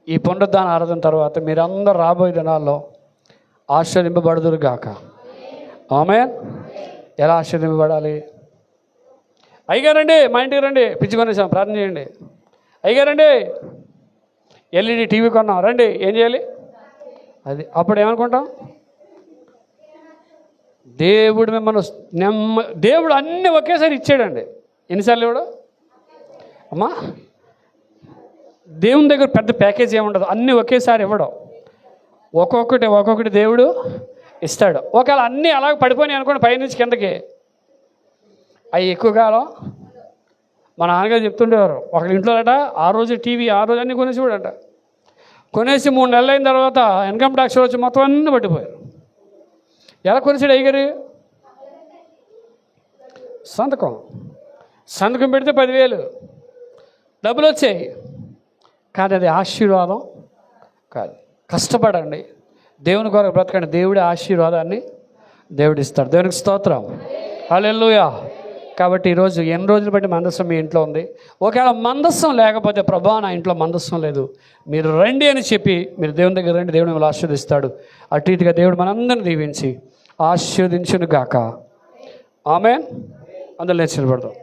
ఈ పునరుద్ధాన ఆరాధన తర్వాత మీరందరూ రాబోయే దినాల్లో ఆశీర్వదింపబడుదురు గాక. ఆమేన్. ఎలా ఆశీర్వదింపబడాలి? అయ్యగారండి మా ఇంటికి రండి, పిచ్చి కొనేసాం, ప్రార్థన చేయండి. అయ్యగారండి ఎల్ఈడి టీవీ కొన్నాం, రండి, ఏం చేయాలి? అది అప్పుడు ఏమనుకుంటాం? దేవుడు మిమ్మల్ని దేవుడు అన్నీ ఒకేసారి ఇచ్చాడండి. ఎన్నిసార్లు ఇవ్వడు అమ్మా? దేవుని దగ్గర పెద్ద ప్యాకేజ్ ఏముండదు, అన్నీ ఒకేసారి ఇవ్వడం. ఒక్కొక్కటి దేవుడు ఇస్తాడు. ఒకవేళ అన్నీ అలాగ పడిపోయినాయి అనుకోండి, పైనుంచి కిందకి, అవి ఎక్కువ కాలం. మా నాన్నగారు చెప్తుండేవారు, ఒకరి ఇంట్లో అట ఆ రోజు టీవీ, ఆ రోజు అన్నీ కొనేసి కూడా అంట. కొనేసి 3 నెలలు అయిన తర్వాత ఇన్కమ్ ట్యాక్స్ వచ్చి మొత్తం అన్నీ పట్టిపోయారు. ఎలా కొనేసాడు అయ్యగారు? సంతకం పెడితే 10,000 డబ్బులు వచ్చాయి. కానీ అది ఆశీర్వాదం కాదు. కష్టపడండి, దేవుని కొరకు బ్రతకండి, దేవుడి ఆశీర్వాదాన్ని దేవుడు ఇస్తాడు. దేవునికి స్తోత్రం. హల్లెలూయా. కాబట్టి ఈరోజు ఎన్ని రోజులు బట్టి మందస్సం మీ ఇంట్లో ఉంది. ఒకవేళ మందస్సం లేకపోతే, ప్రభా నా ఇంట్లో మందస్సం లేదు, మీరు రండి అని చెప్పి మీరు దేవుని దగ్గర రండి, దేవుడు మిమ్మల్ని ఆశీర్వదిస్తాడు. అటు ఇటుగా దేవుడు మనందరిని దీవించి ఆశీర్వదించును గాక. ఆమేన్. అందరూ లేచి నిలబడదాం.